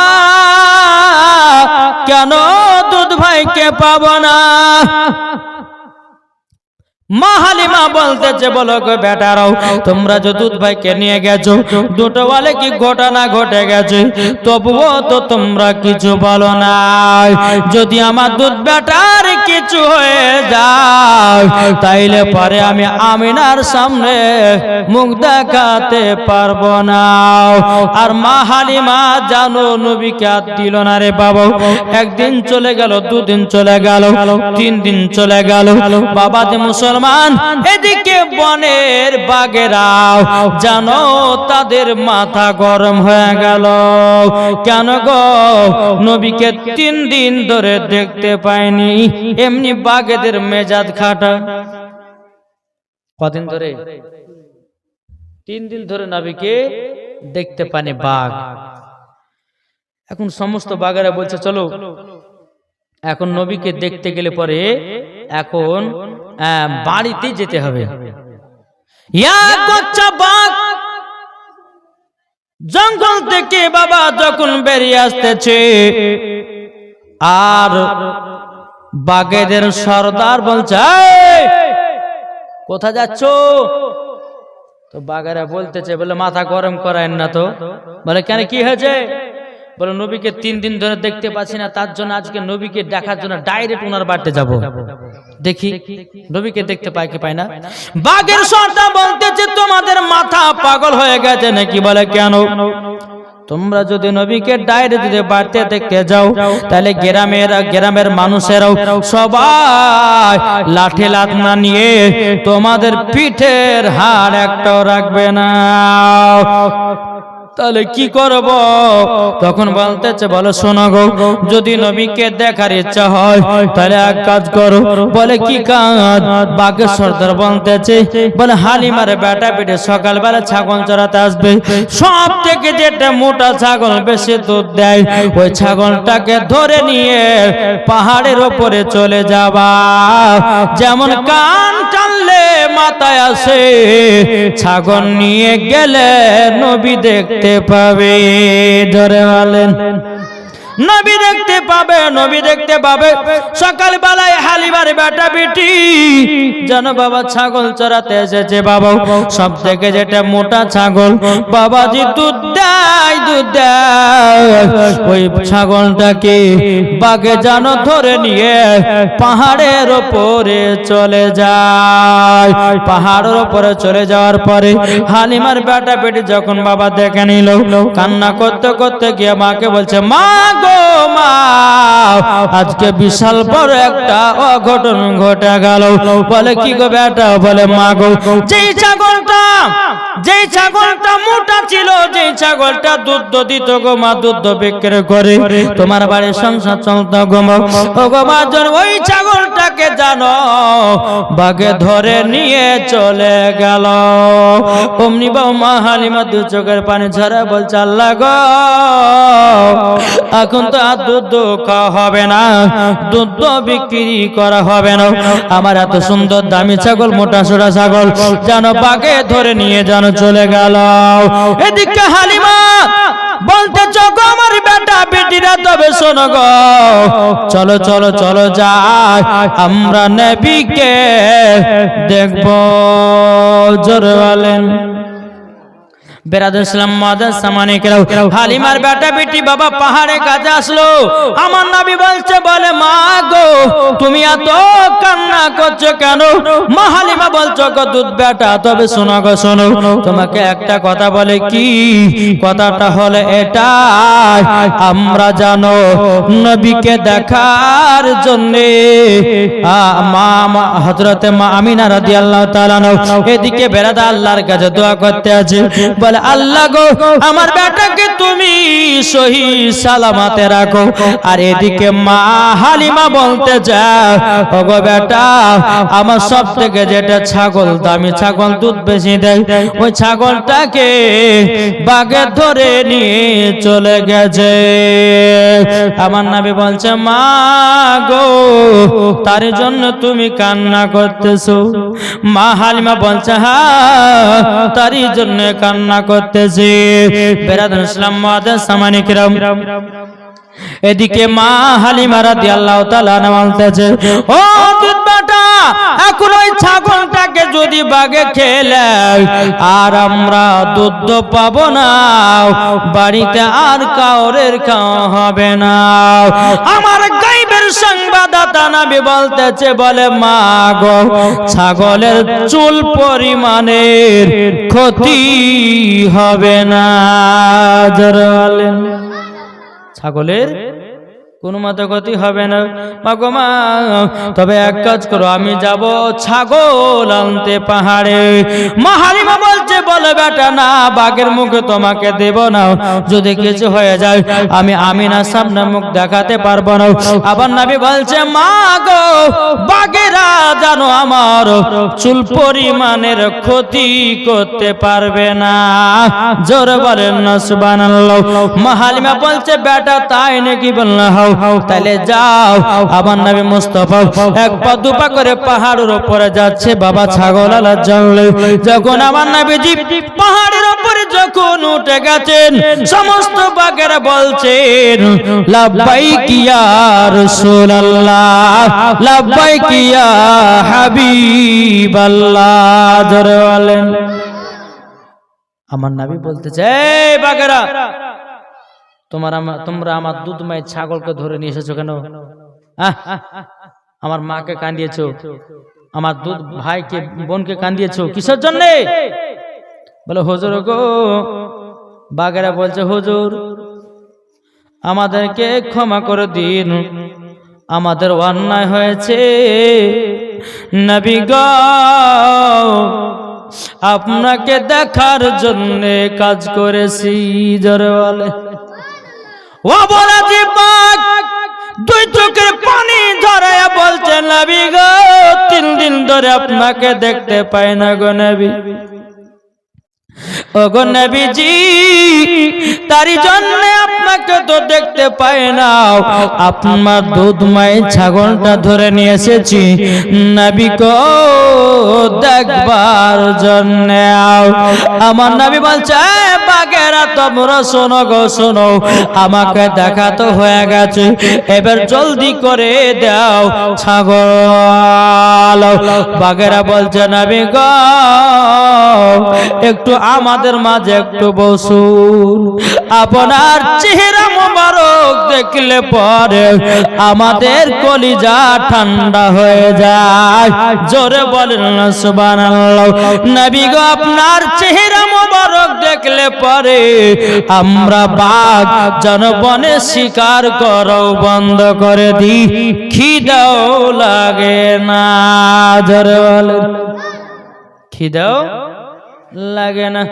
কেন দুধ ভাইকে পাবো না? মা হালিমা বলতেছে বলো গো বেটারাও তোমরা যে দুধ ভাইকে নিয়ে গেছো দুটো বলে কি ঘটনা ঘটে গেছে, তবুও তো তোমরা কিছু বলো না। যদি আমার দুধ বেটার কিছু হয়ে যায় তাইলে পরে আমি আমিনার সামনে মুখ দেখাতে পারবো না। আর মা হালিমা জানো নবীকে আর দিল না রে বাবা। একদিন চলে গেল, দুদিন চলে গেল, 3 দিন চলে গেল। বাবা যে মুসলমান এদিকে বনের বাঘেরাও জানো তাদের মাথা গরম হয়ে গেল। কেন গো নবীকে 3 দিন ধরে দেখতে পায়নি, এমনি বাঘেদের মেজাজ খাটা। কদিন ধরে? 3 দিন ধরে নবীকে দেখতে পায়নি বাঘ। এখন সমস্ত বাঘেরা বলছে চলো এখন নবীকে দেখতে গেলে পরে এখন বাড়িতে যেতে হবে। জঙ্গল থেকে বাবা যখন বেরিয়ে আসতেছে আর বাঘেদের সর্দার বলছে কোথায় যাচ্ছ? তো বাঘেরা বলতেছে বলে মাথা গরম করায় না তো। বলে কেন কি হয়েছে? বলে নবীকে 3 দিন ধরে দেখতে পাচ্ছি না, তার জন্য আজকে নবীকে দেখার জন্য ডাইরেক্ট ওনার বাড়িতে যাব, দেখি নবীকে দেখতে পাই কি পাই না। বাঘের সর্দার বলতেছে তোমাদের মাথা পাগল হয়ে গেছে নাকি? বলে কেন? তোমরা যদি নবীকে ডাইরেক্ট যদি বাড়িতে দেখতে যাও তাহলে গ্রামের মানুষেরাও সবাই লাঠি লাঠনা নিয়ে তোমাদের পিঠের হাড় একটাও রাখবে না, তাহলে কি করব? তখন বলতেছে বলো শোনো গো যদি নবীকে দেখার ইচ্ছা হয় তাহলে এক কাজ করো। বলে কি কাজ? বাঘের সর্দার বলতেছে বলে হালিমার বেটা পেটে সকালবেলা ছাগল চড়াতে আসবে, সব থেকে যেটা মোটা ছাগল বেশি দুধ দেয় ওই ছাগলটাকে ধরে নিয়ে পাহাড়ের ওপরে চলে যাবা। যেমন কান টানলে মাথায় আসে, ছাগল নিয়ে গেলে নবী দেখতে দেখতে পাবে। ধরে বলেন নবী দেখতে পাবে, নবী দেখতে পাবে। সকালবেলায় হালিমার বেটা বেটি জানো বাবা ছাগল চড়াতে এসেছে। বাবা সব থেকে যেটা মোটা ছাগল, বাবাজি দুধ দেয়, দুধ দেয়। ওই ছাগলটাকে বাঘে জানো ধরে নিয়ে পাহাড়ের ওপরে চলে যায়। পাহাড়ের ওপরে চলে যাওয়ার পরে হালিমার বেটা বেটি যখন বাবা দেখে নিল, কান্না করতে করতে গিয়ে মাকে বলছে, মা মা আজকে বিশাল বড় একটা অঘটন ঘটে গেল। বলে কি গো বেটা? বলে মা গো, যেই ছাগলটা মোটা ছিল, যেই ছাগলটা দুধ দিত গো মা, দুধ বিক্রি করে তোমার বাড়ির সংসার চলত গো মা। ও গো মা, ওই ছাগলটাকে জানো বাঘে ধরে নিয়ে চলে গেল। অমনি বাবা মা হালিমা দু চোখের পানি ঝরা বলছে, আল্লাহ গো, এখন তো আর দুধ খাওয়া হবে না, দুধ বিক্রি করা হবে না। আমার এত সুন্দর দামি ছাগল, মোটা সোটা ছাগল যেন বাঘে ধরে নিয়ে যেন চলে গেল। এদিকে হালিমা বলতে চোখ আমার বেটা বেটিরা, তবে শোনো গো, চলো চলো চলো যাই, আমরা নবীকে দেখবো। জোরে বলেন হালিমার বেটা বেটি বাবা পাহাড়ে কাছে আসলো। আমার নবী বলছে, বলে মা গো, তুমি এত কান্না করছো কেন? মা হালিমা বলছো গো দুধ বেটা, তবে শোনো গো শোনো, তোমাকে একটা কথা বলে, কি কথাটা হলে এটা, আমরা জানো নবীকে দেখার জন্য হযরতে মা আমিনা রাদিয়াল্লাহু তাআলা এদিকে বেরাদা আল্লাহর কাছে দোয়া করতে আছে। আল্লাহ গো, আমার বেটাকে তুমি সহি সালামতে রাখো। আর এদিকে মা হালিমা বলতে যায়, ওগো বেটা, আমার সব থেকে যেটা ছাগল, দামি ছাগল, দুধ বেশি দেয়, ওই ছাগলটাকে বাঘে ধরে নিয়ে চলে গেছে। আমার নবী বলছে, মা গো, তার জন্য তুমি কান্না করতেছো? মা হালিমা বলছে, হ্যাঁ, তারই জন্য কান্না করতেছি। বেরাদুল ইসলাম মুআদ্দাস সামানি কিরাম, এদিকে মা হালিমা রাদিয়াল্লাহু তাআলা বলতেছে, ও দুধ বেটা, এখন ওই ছাগলটাকে যদি বাঘে খেলে আর আমরা দুধ পাবো না, বাড়িতে আর কাউরের খাওয়া হবে না। আমার গায়বের সংবাদদাতা নবী বলতেছে, বলে মা গো, ছাগলের চুল পরিমাণের ক্ষতি হবে না। জোরে বলেন, ছাগলের কোনো মতে ক্ষতি হবে না। মাগো মা, তবে এক কাজ করো, আমি যাব ছাগল আনতে পাহাড়ে। মা হালিমা বলছে, বলে বেটা না, বাঘের মুখে তোমাকে দেব না, যদি কিছু হয়ে যায় আমি আমিনার সামনে মুখ দেখাতে পারবো না। আবার নবী বলছে, মা গো, বাঘেরা জানো আমার চুল পরিমাণের ক্ষতি করতে পারবে না। জোরে বলেন না সুবহানাল্লাহ। মা হালিমা বলছে, বেটা তাই নাকি? বললাম হাও, তাহলে যাও। আমার নবী মুস্তাফা এক পা দুপা করে পাহাড়ের উপরে যাচ্ছে বাবা ছাগল আলার জঙ্গলে। যখন আমার নবীজি পাহাড়ের উপরে যখন উঠে গেছেন, সমস্ত বাঘেরা বলছেন, লাব্বাইক ইয়া রাসূলুল্লাহ, লাব্বাইক ইয়া হাবিবাল্লাহ। জোরে বলেন। আমার নবী বলতেছে, এই বাঘেরা, তোমরা আমার দুধ মায়ের ছাগলকে ধরে নিয়ে এসেছো কেন? আমার মাকে কান্দিয়েছো, আমার দুধ ভাইকে বোনকে কান্দিয়েছো, কিসের জন্য? বলে হুজুর গো, বাঘেরা বলছে, হুজুর আমাদেরকে ক্ষমা করে দিন, আমাদের অন্যায় হয়েছে। নবী গো, আপনাকে দেখার জন্য কাজ করেছি। জোরে বলে, ও বলা যে বাঘ দুই চোখের পানি ধরায়া বলছে, নবী গো, 3 দিন ধরে আপনাকে দেখতে পাই না গো নবী। ও গো নবীজি, তারই জন্য আপনাকে তো দেখতে পাই না, আপনার দুধময় ছাগলটা ধরে নিয়ে এসেছি নবী গো দেখবার জন্য। আমার নবী বলছে বাঘেরা তোমরা শোনো গো শোনো, আমাকে দেখা তো হয়ে গেছে, এবার জলদি করে দাও ছাগল। বাঘেরা বলছে নবী গো একটু আমাদের মাঝে একটু বসুন, আপনার চেহারা মোবারক দেখলে পরে আমাদের কলিজা ঠান্ডা হয়ে যায়। জোরে বলেন না সুবহানাল্লাহ। নবী গো আপনার চেহারা মোবারক দেখলে পরে আমরা বাঘ জনবনে শিকার করো বন্ধ করে দি, খিদাও লাগে না। জোরে বলেন খিদাও লাগে না।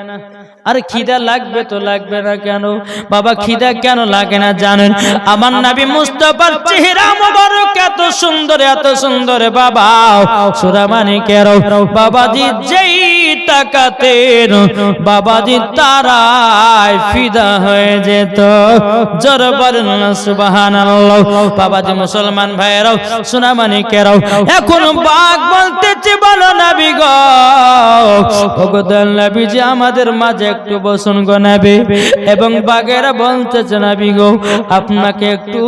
আর খিদা লাগবে তো লাগবে না কেন বাবা? খিদা কেন লাগে না জানেন? আমার নবী মুস্তাফার চেহারা মোবারক এত সুন্দর বাবা, সূরা মানিকের বাবাজি যেই তাকাতেন বাবাজি তারাই ফিদা হয়ে যেত। জোরে বলেন না সুবহানাল্লাহ। বাবাজি মুসলমান ভাইরাও সূরা মানিকের এখন বাঘ বলতেছে বলো নবী গো ওগো দয়াল নবীজি আমাদের মাঝে একটু বসুন গো নবী। এবং বাঘেরা বলতেছে নবী গো আপনাকে একটু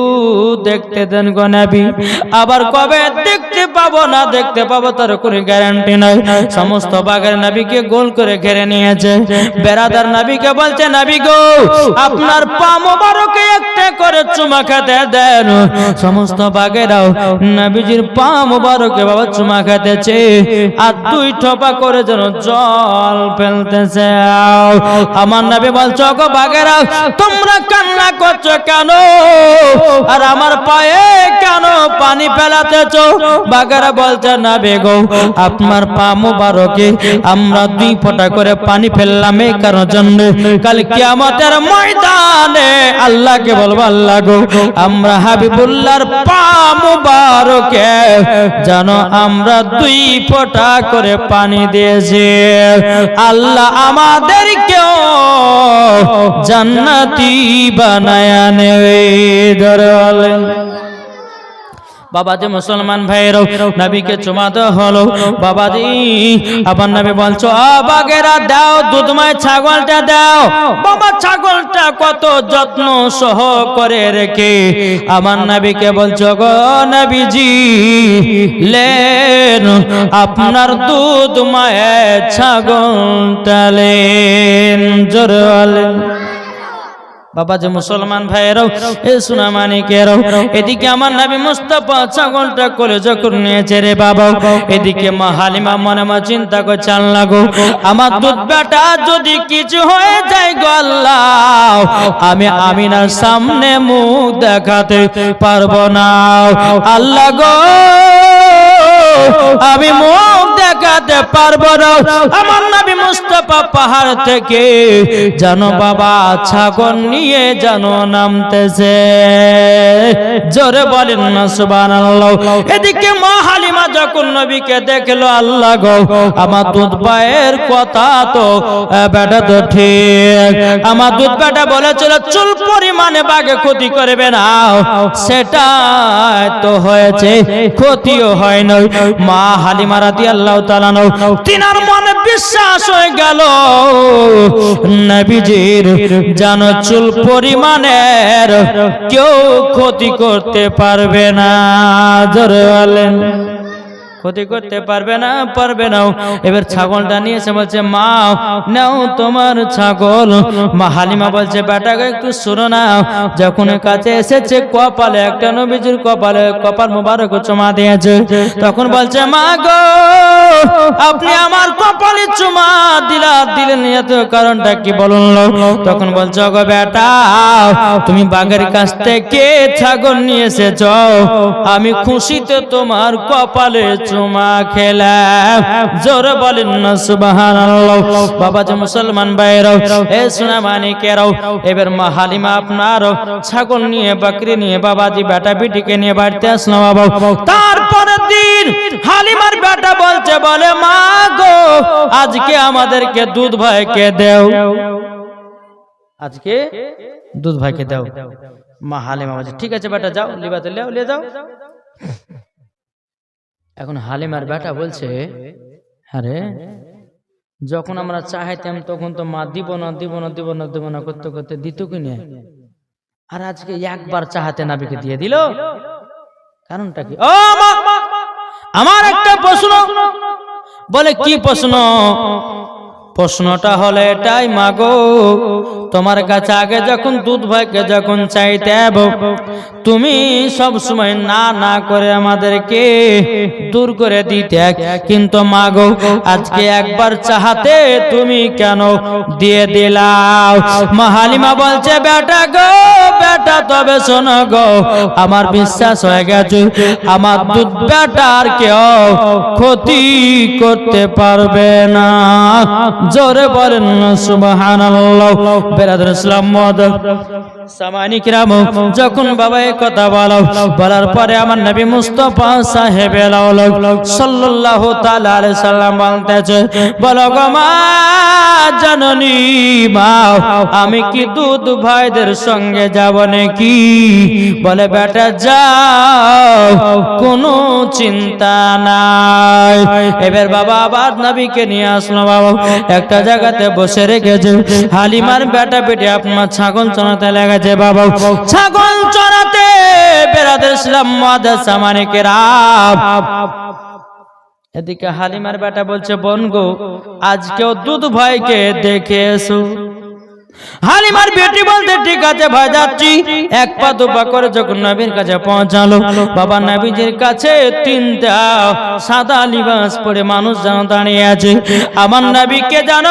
দেখতে দেন গো নবী। আবার কবে দেখতে পাবো না দেখতে পাবো তার কোনো গ্যারান্টি নাই। সমস্ত বাঘের নবীকে গোল করে ঘিরে নিয়েছে। বেরাদার নবীকে বলছে নবী গো আপনার পা মোবারকে একটা করে চুমা খেতে দেন। সমস্ত বাঘেরাও নবীজির পা মোবারকে বাবা চুমা খেতেছে আর দুই ঠোপা করে যেন জল ফেলতেছে। আমার নবী বলছো গো বাঘেরা তোমরা কান্না করছো কেন, আর আমার পায়ে কেন পানি ফেলাতেছো? বাঘেরা বলছে নবী গো আপনার পা মোবারকে আমরা দুই ফোঁটা করে পানি ফেললাম এই কারণের জন্য কাল কিয়ামতের ময়দানে আল্লাহকে বলবো আল্লাহ গো আমরা হাবিবুল্লাহর পা মোবারকে জানো আমরা দুই ফোঁটা করে পানি দিয়েছি, আল্লাহ আমাদেরকেও জান্নাতি বানায়া নেবে। ধরে বলেন বাবাজি মুসলমান ভাইরাও নবীকে চুমা দেওয়া হলো। বাবাজি আবার নবী বলছো বাঘেরা দাও দুধময় ছাগলটা দাও। বাবা ছাগলটা কত যত্ন সহ করে রেখে আমার নবীকে বলছো গো নবীজি লেন আপনার দুধময় ছাগলটা লেন। জোরে বলেন বাবা যে মুসলমান ভাইয়েরাও এ সোনা মানিকেরাও এদিকে আমার নবী মুস্তাফা ছাগলটা করে যখন নিয়েছে রে বাবা, এদিকে মা হালিমা মনে মনে চিন্তা করছে আল্লাহ গো আমার দুধ বেটা যদি কিছু হয়ে যায় গো আল্লাহ আমি আমিনার সামনে মুখ দেখাতে পারবো না। আল্লাহ গো আমি মুখ দেখাতে পারবো না। আমার নবী মুস্তাফা পাহাড় থেকে জানো বাবা ছাগল নিয়ে জানো নামতেছে। জোরে বলেন না সুবহানাল্লাহ। এদিকে মা হালিমা যখন নবীকে দেখলো আল্লাহ গো আমার দুধ পায়ের কথা তো বেটা তো ঠিক, আমার দুধ বেটা বলেছিল চুল পরিমাণে বাঘে ক্ষতি করবে না, সেটা তো হয়েছে ক্ষতিও হয় না। মা হালিমা রাদিয়াল্লাহু তাআলা তিনার মনে বিশ্বাস হয়ে গেল নবীজির জানো চুল পরিমাণের কেউ ক্ষতি করতে পারবে না। জোরে বলেন ক্ষতি করতে পারবে না পারবে না। এবার ছাগলটা নিয়ে এসে বলছে মা নাও তোমার ছাগল। মা হালিমা বলছে বেটাকে একটু শুনো না, যখন কাছে এসেছে কপালে একটা নবীজির কপাল মোবারক চুমা দিয়েছে, তখন বলছে মা গো আপনি আমার কপালে চুমা দিলেন এত কারণটা কি বলুন? তখন বলছে গো বেটা তুমি বাঘের কাছ থেকে ছাগল নিয়ে এসেছ, আমি খুশিতে তোমার কপালে চুমা খেলাম। জোরে বলেন না সুবহানাল্লাহ। বাবা যে মুসলমান ভাইরাও এ সোনা মানিকেরাও এবার মা হালিমা আপনার ছাগল নিয়ে বকরি নিয়ে বাবাজি বেটা বিটিকে নিয়ে বাড়িতে আসলো বাবা। তারপরের দিন হালিমার বেটা বলছে বলে মা গো আজকে আমাদেরকে দুধ ভাইকে দেও। আজকে দুধ ভাইকে দাও। মা হালিমা বলছে ঠিক আছে বেটা যাও, লিবাতে লিয়ে যাও। এখন হালিমার বেটা বলছে আরে যখন আমরা চাইতাম তখন তো মা দিব না দিব না দিব না দিব না করতে করতে দিত কিনে, আর আজকে একবার চাহাতে নাবিকে দিয়ে দিল, কারণটা কি? ও মা, আমার একটা প্রশ্ন। বলে কি প্রশ্ন? প্রশ্নটা হলো এটাই, মাগো তোমার কাছে আগে যখন দুধ ভাইকে যখন চাইতে তুমি সব সময় না না করে আমাদেরকে দূর করে দিতে, কিন্তু মাগো আজকে একবার চাহাতে তুমি কেন দিয়ে দিলাও? মা হালিমা বলছে বেটা গো বেটা, তবে শোনো গো, আমার বিশ্বাস হয়ে গেছে আমার দুধ বেটার কেউ ক্ষতি করতে পারবে না। জোরে বলেন সুবহানাল্লাহ। বেরাদর ইসলাম সামানি কিরাম, যখন বাবা এই কথা বলার পরে আমার নবী মুস্তাফা সাহেব সাল্লাল্লাহু তাআলা আলাইহি সাল্লাম বলতেছে, বলো গো মা জননী, মা আমি কি দুধ ভাইদের সঙ্গে যাব নাকি? বলে বেটা যাও, কোনো চিন্তা নাই। এবার বাবা আবার নবীকে নিয়ে আসলো। বাবা একটা জায়গাতে বসে রেখেছে, হালিমার বেটা বেটি আপনার ছাগল চড়াতে লেগেছে। বাবা ছাগল চড়াতে বেরাদের ইসলাম মাদ্রাসা মানিকেরাম, এদিকে হালিমার বেটা বলছে বোন গো আজকেও দুধ ভাইকে দেখে এসো। হালিমার বেটি বলতে ঠিক আছে ভাই যাচ্ছি। এক পা দুপা করে যখন নবীর কাছে পৌঁছালো, বাবা নবীজির কাছে তিনটা সাদা লিবাস পরে মানুষ যেন দাঁড়িয়ে আছে। আমার নবীকে যেন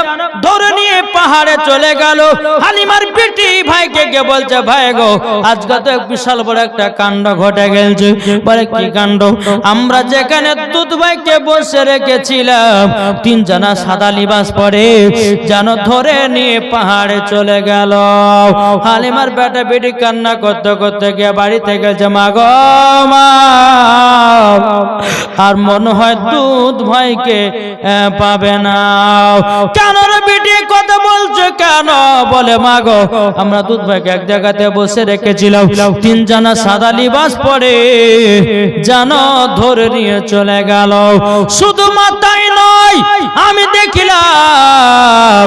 ধরে নিয়ে পাহাড়ে চলে গেল। হালিমার বেটি ভাইকে গিয়ে বলছে ভাই গো আজকে তো বিশাল বড় একটা কাণ্ড ঘটে গেছে। বলে কি কাণ্ড? আমরা যেখানে দুধ ভাইকে বসে রেখেছিলাম তিনজনা সাদা লিবাস পরে যেন ধরে নিয়ে পাহাড়ে চলে গেল। হালিমার বেটা বেটি কান্না করতে করতে গিয়ে বাড়িতে গেছে, মা গো মা, আর মনে হয় দুধ ভাইকে পাবে না। কেন রে বেটি কথা বলছো কেন? বলে মা গো আমরা দুধ ভাইকে এক জায়গাতে বসে রেখেছিলাম, তিনজনা সাদা লিবাস পরে যেন ধরে নিয়ে চলে গেল। শুধু মাথায় নয়, আমি দেখিলাম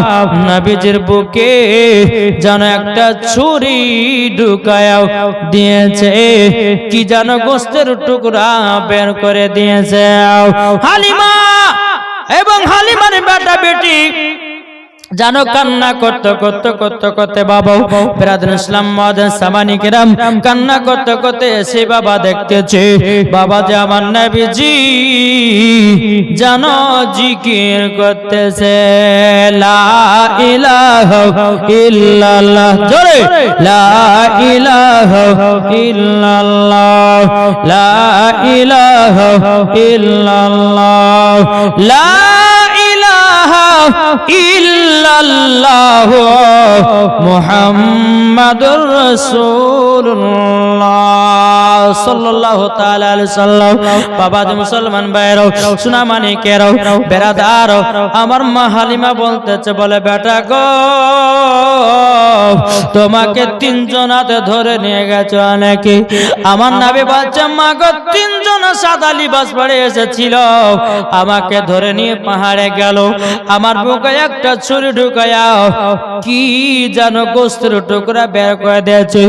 নবীজির বুকে যেন একটা ছুরি ঢুকায় দিয়েছে, কি যেন গোস্তের টুকরা বের করে দিয়েছে। হালিমা এবং হালিমার বেটা বেটি জানো কান্না করতে করতে করতে করতে বাবা বেরাদুল ইসলাম মাদ্রাসা মানিকেরাম কান্না করতে করতে এসে বাবা দেখতেছে বাবা যে আমার নবীজি জানো জিকির করতেছে লা ইলাহা ইল্লাল্লাহ, জোরে লা ইলাহা ইল্লাল্লাহ, লা ইলাহা ইল্লাল্লাহ, লা ইল্লাল্লাহ মুহাম্মাদুর রাসূলুল্লাহ সাল্লাল্লাহু তাআলা আলাইহি সাল্লাম। বাবা মুসলমান ভাইরাও সোনা মানিকেরাও বেরাদার, আমার মা হালিমা বলতেছে বলে বেটা গো তোমাকে তিনজনাতে ধরে নিয়ে গেছে অনেকে। আমার নবী বলছে মা গো তিনজন সাদা লিবাস পরে এসেছিল, আমাকে ধরে নিয়ে পাহাড়ে গেল, আমার বুকে একটা ছুরি ঢুকায়া কি যেন গোস্তের টুকরা বের করে দিয়েছে।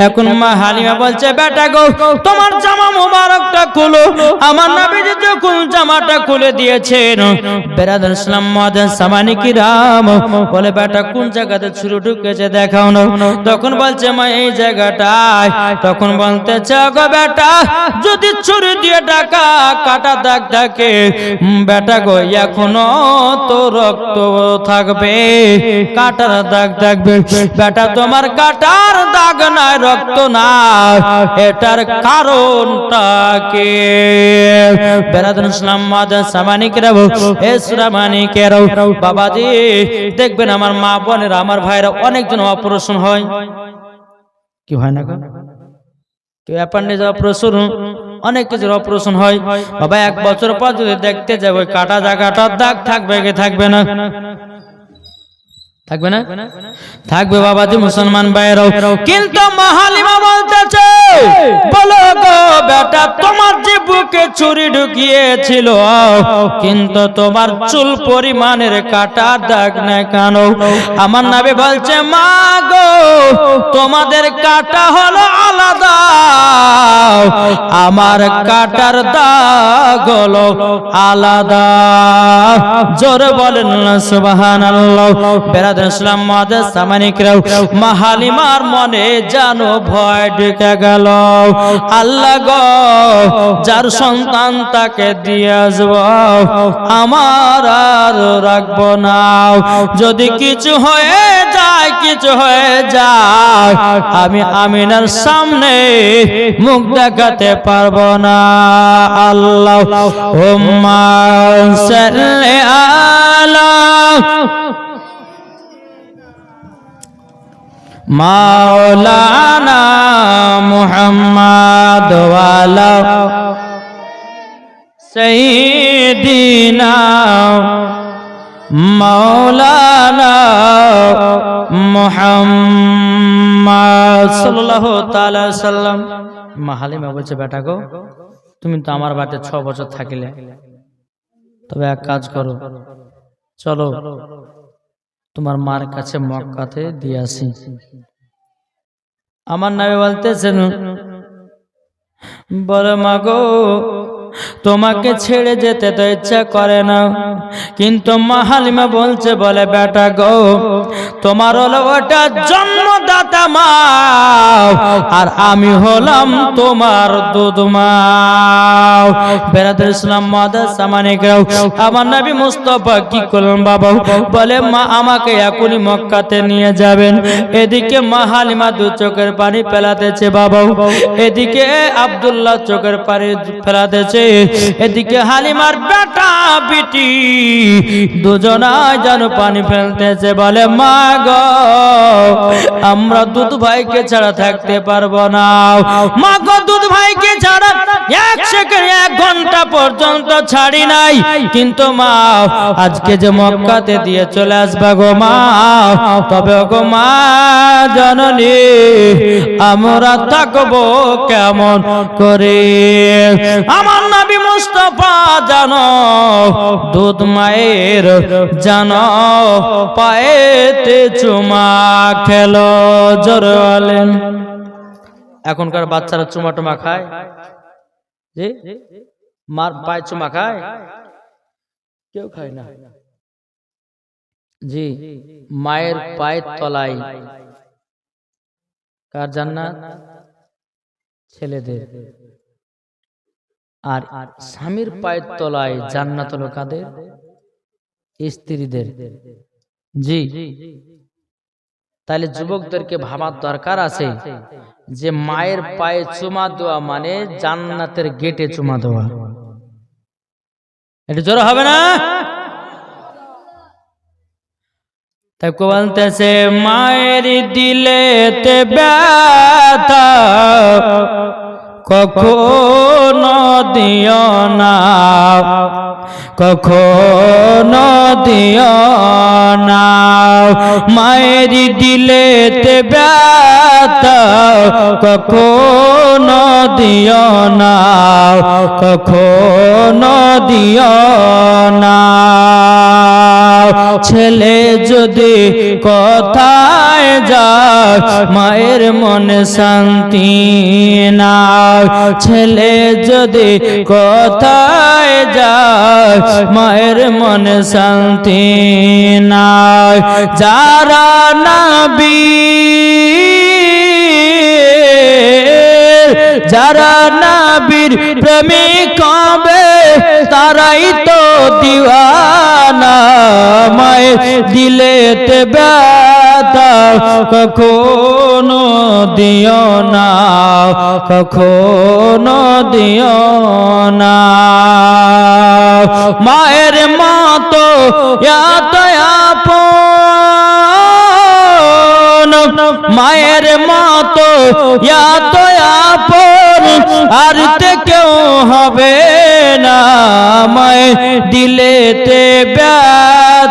এখন মা হালিমা বলছে বেটা গো তোমার জামা মুবারকটা খুলো। আমার নবীজি যখন জামাটা খুলে দিয়েছেন বেরাদুল ইসলাম মাদ্রাসা মানিকেরাম বলে বেটা কোন জায়গাতে ছুরি ঢুকেছে দেখাও না। তখন বলছে মা এই জায়গাটায়। তখন বলতেছে গো বেটা যদি ছুরি দিয়ে টাকা কাটা দাগ থাকে বেটা গো এখনো তো রক্ত থাকবে, কাটার দাগ থাকবে। বেটা তোমার কাটার দাগ নাই, রক্ত নাই, এটার কারণটা কি? বেরাদুল ইসলাম মাদ্রাসা মানিকেরাম এ সূরা মানিকেরাম বাবাজি দেখবেন আমার মা বোনেরা আমার ভাইরা অনেকজন অপারেশন হয়, কি হয় না কেউ অ্যাপেন্ডিক্স অপারেশন, অনেক কিছুর অপারেশন হয়। বাবা এক বছর পর যদি দেখতে যাবো কাটা জায়গাটার দাগ থাকবে কি থাকবে না? থাকবে না? থাকবে বাবাজি মুসলমান ভাইরাও। কিন্তু মা হালিমা বলতেছে, বলো গো বেটা, তোমার যে বুকে ছুরি ঢুকিয়েছিল কিন্তু তোমার চুল পরিমাণের কাটার দাগ নাই কেন? আমার নবী বলছে, মা গো তোমাদের কাটা হলো আলাদা, আমার কাটার দাগ হলো আলাদা। জোরে বলেন না সুবহানাল্লাহ। বেরাদর ইসলাম মুআদ্দাস সামানিকরাও, মা হালিমার মনে জানো ভয় ঢুকে গেল। আল্লাহ গো, যার সন্তান তাকে দিয়ে আসবো, আমার আর রাখবো না। যদি কিছু হয়ে যায়, কিছু হয়ে যায়, আমি আমিনার সামনে মুখ দেখাতে পারবো না। আল্লাহুম্মা সাল্লি আলা মাওলানা মুহাম্মদ ওয়ালা সাইয়্যিদিনা মাওলানা মুহাম্মদ সাল্লাল্লাহু তাআলা সাল্লাম। মা হালিমা বলছে, বেটা গো তুমি তো আমার বাড়িতে 6 বছর থাকিলে, তবে এক কাজ করো, চলো তোমার মার কাছে মক্কাতে দিয়ে আসি। আমার নবী বলতেছেন, বলে মা গো তোমাকে ছেড়ে যেতে তো ইচ্ছা করে না, কিন্তু মা হালিমা বলছে, বলে বেটা গো তোমার হলো ওটা জন্মদাতা মা, আর আমি হলাম তোমার দুধ মা। বেরাদর ইসলাম মুআদ্দাস সামানিকরাও, আমার নবী মুস্তাফা কি করলেন বাবা? বলে মা আমাকে এখনই মক্কাতে নিয়ে যাবেন। এদিকে মা হালিমা দু চোখের পানি ফেলাতেছে বাবা, এদিকে আব্দুল্লাহ চোখের পানি ফেলাতেছে, এদিকে হালিমার বেটা বিটি দুজনাই যেন পানি ফেলতেছে। বলে মা গো আমরা দুধ ভাইকে ছাড়া থাকতে পারবো না। মা গো দুধ ভাইকে ছাড়া 1 সেকেন্ড 1 ঘন্টা পর্যন্ত ছাড়ি নাই, কিন্তু মা আজকে যে মক্কাতে দিয়ে চলে আসবা গো মা, তবে গো মা জননী আমরা থাকবো কেমন করে? আমার নবী মুস্তাফা জানো দুধ মায়ের জানো পায়েতে চুমা খেলো। জোরে বলেন। এখনকার বাচ্চারা চুমা টুমা খায়, জি মার পায়ে চুমা খায়? কেউ খায় না। জি মায়ের পায়ের তলায় কার জান্নাত? ছেলেদের। আর স্বামীর পায়ের তলায় জান্নাত হলো কাদের? স্ত্রীদের। জি তাহলে যুবকদেরকে ভাবার দরকার আছে যে মায়ের পায়ে চুমা দেওয়া মানে জান্নাতের গেটে চুমা দেওয়া। এটা জোর হবে না? তাই বলতেছে মায়ের দিলেতে ব্যথা কখনো দিও না, কখনো দিও না। মায়ের দিলেতে ব্যথা কখনো দিও না, কখনো দিও না। ছেলে যদি কোথায় যায় মায়ের মনে শান্তি না, ছেলে যদি কোথায় যায় মায়ের মনে শান্তি না। যারা নবী যারা নবীর প্রেমিক হবে তারাই তো দিওয়ানা। মায়ের দিলেতে ব্যথা কখনো দিও না, কখনো দিও না। মায়ের মতো এত আপন, মায়ের মতো এত আপন আর তে কেউ হবে না। মায়ের দিলেতে ব্যথা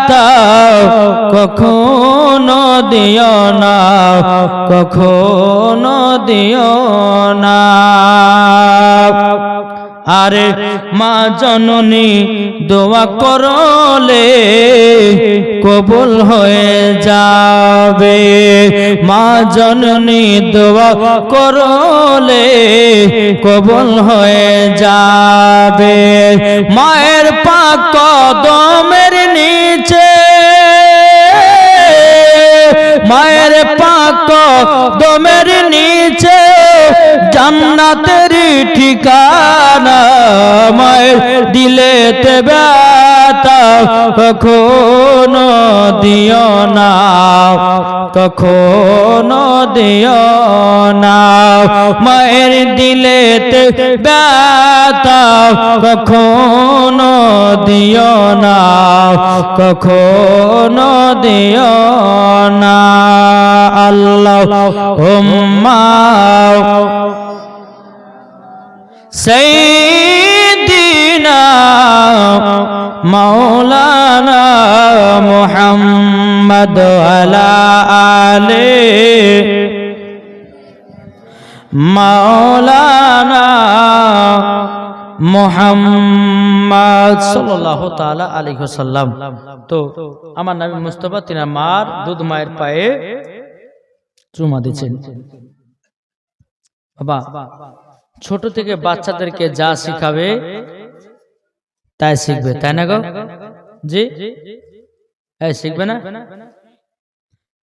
কখনো দিও না, কখনো দিও না। আরে মা জননী দোয়া করলে কবুল হয়ে যাবে, মা জননী দোয়া করলে কবুল হয়ে যাবে। মায়ের পাক কদমের নিচে, মায়ের পাক কদমের নিচে জান্নাতের ঠিকানা। মায়ের দিলেতে ব্যথা কখনো দিও না, কখনো দিও না। মায়ের দিলেতে ব্যথা কখনো দিও না, কখনো দিও না। আল্লাহুম্মা সাইয়্যিদিনা মাওলানা মুহাম্মদ আলা আলে মাওলানা মুহাম্মদ সাল্লাল্লাহু তাআলা আলাইহি ওয়াসাল্লাম। তো আমার নবী মুস্তাফা তিনার মার দুধ মায়ের পায়ে চুমা দিচ্ছেন। বাবা ছোট থেকে বাচ্চাদেরকে যা শিখাবে তাই শিখবে, তাই না গো? জি শিখবে না?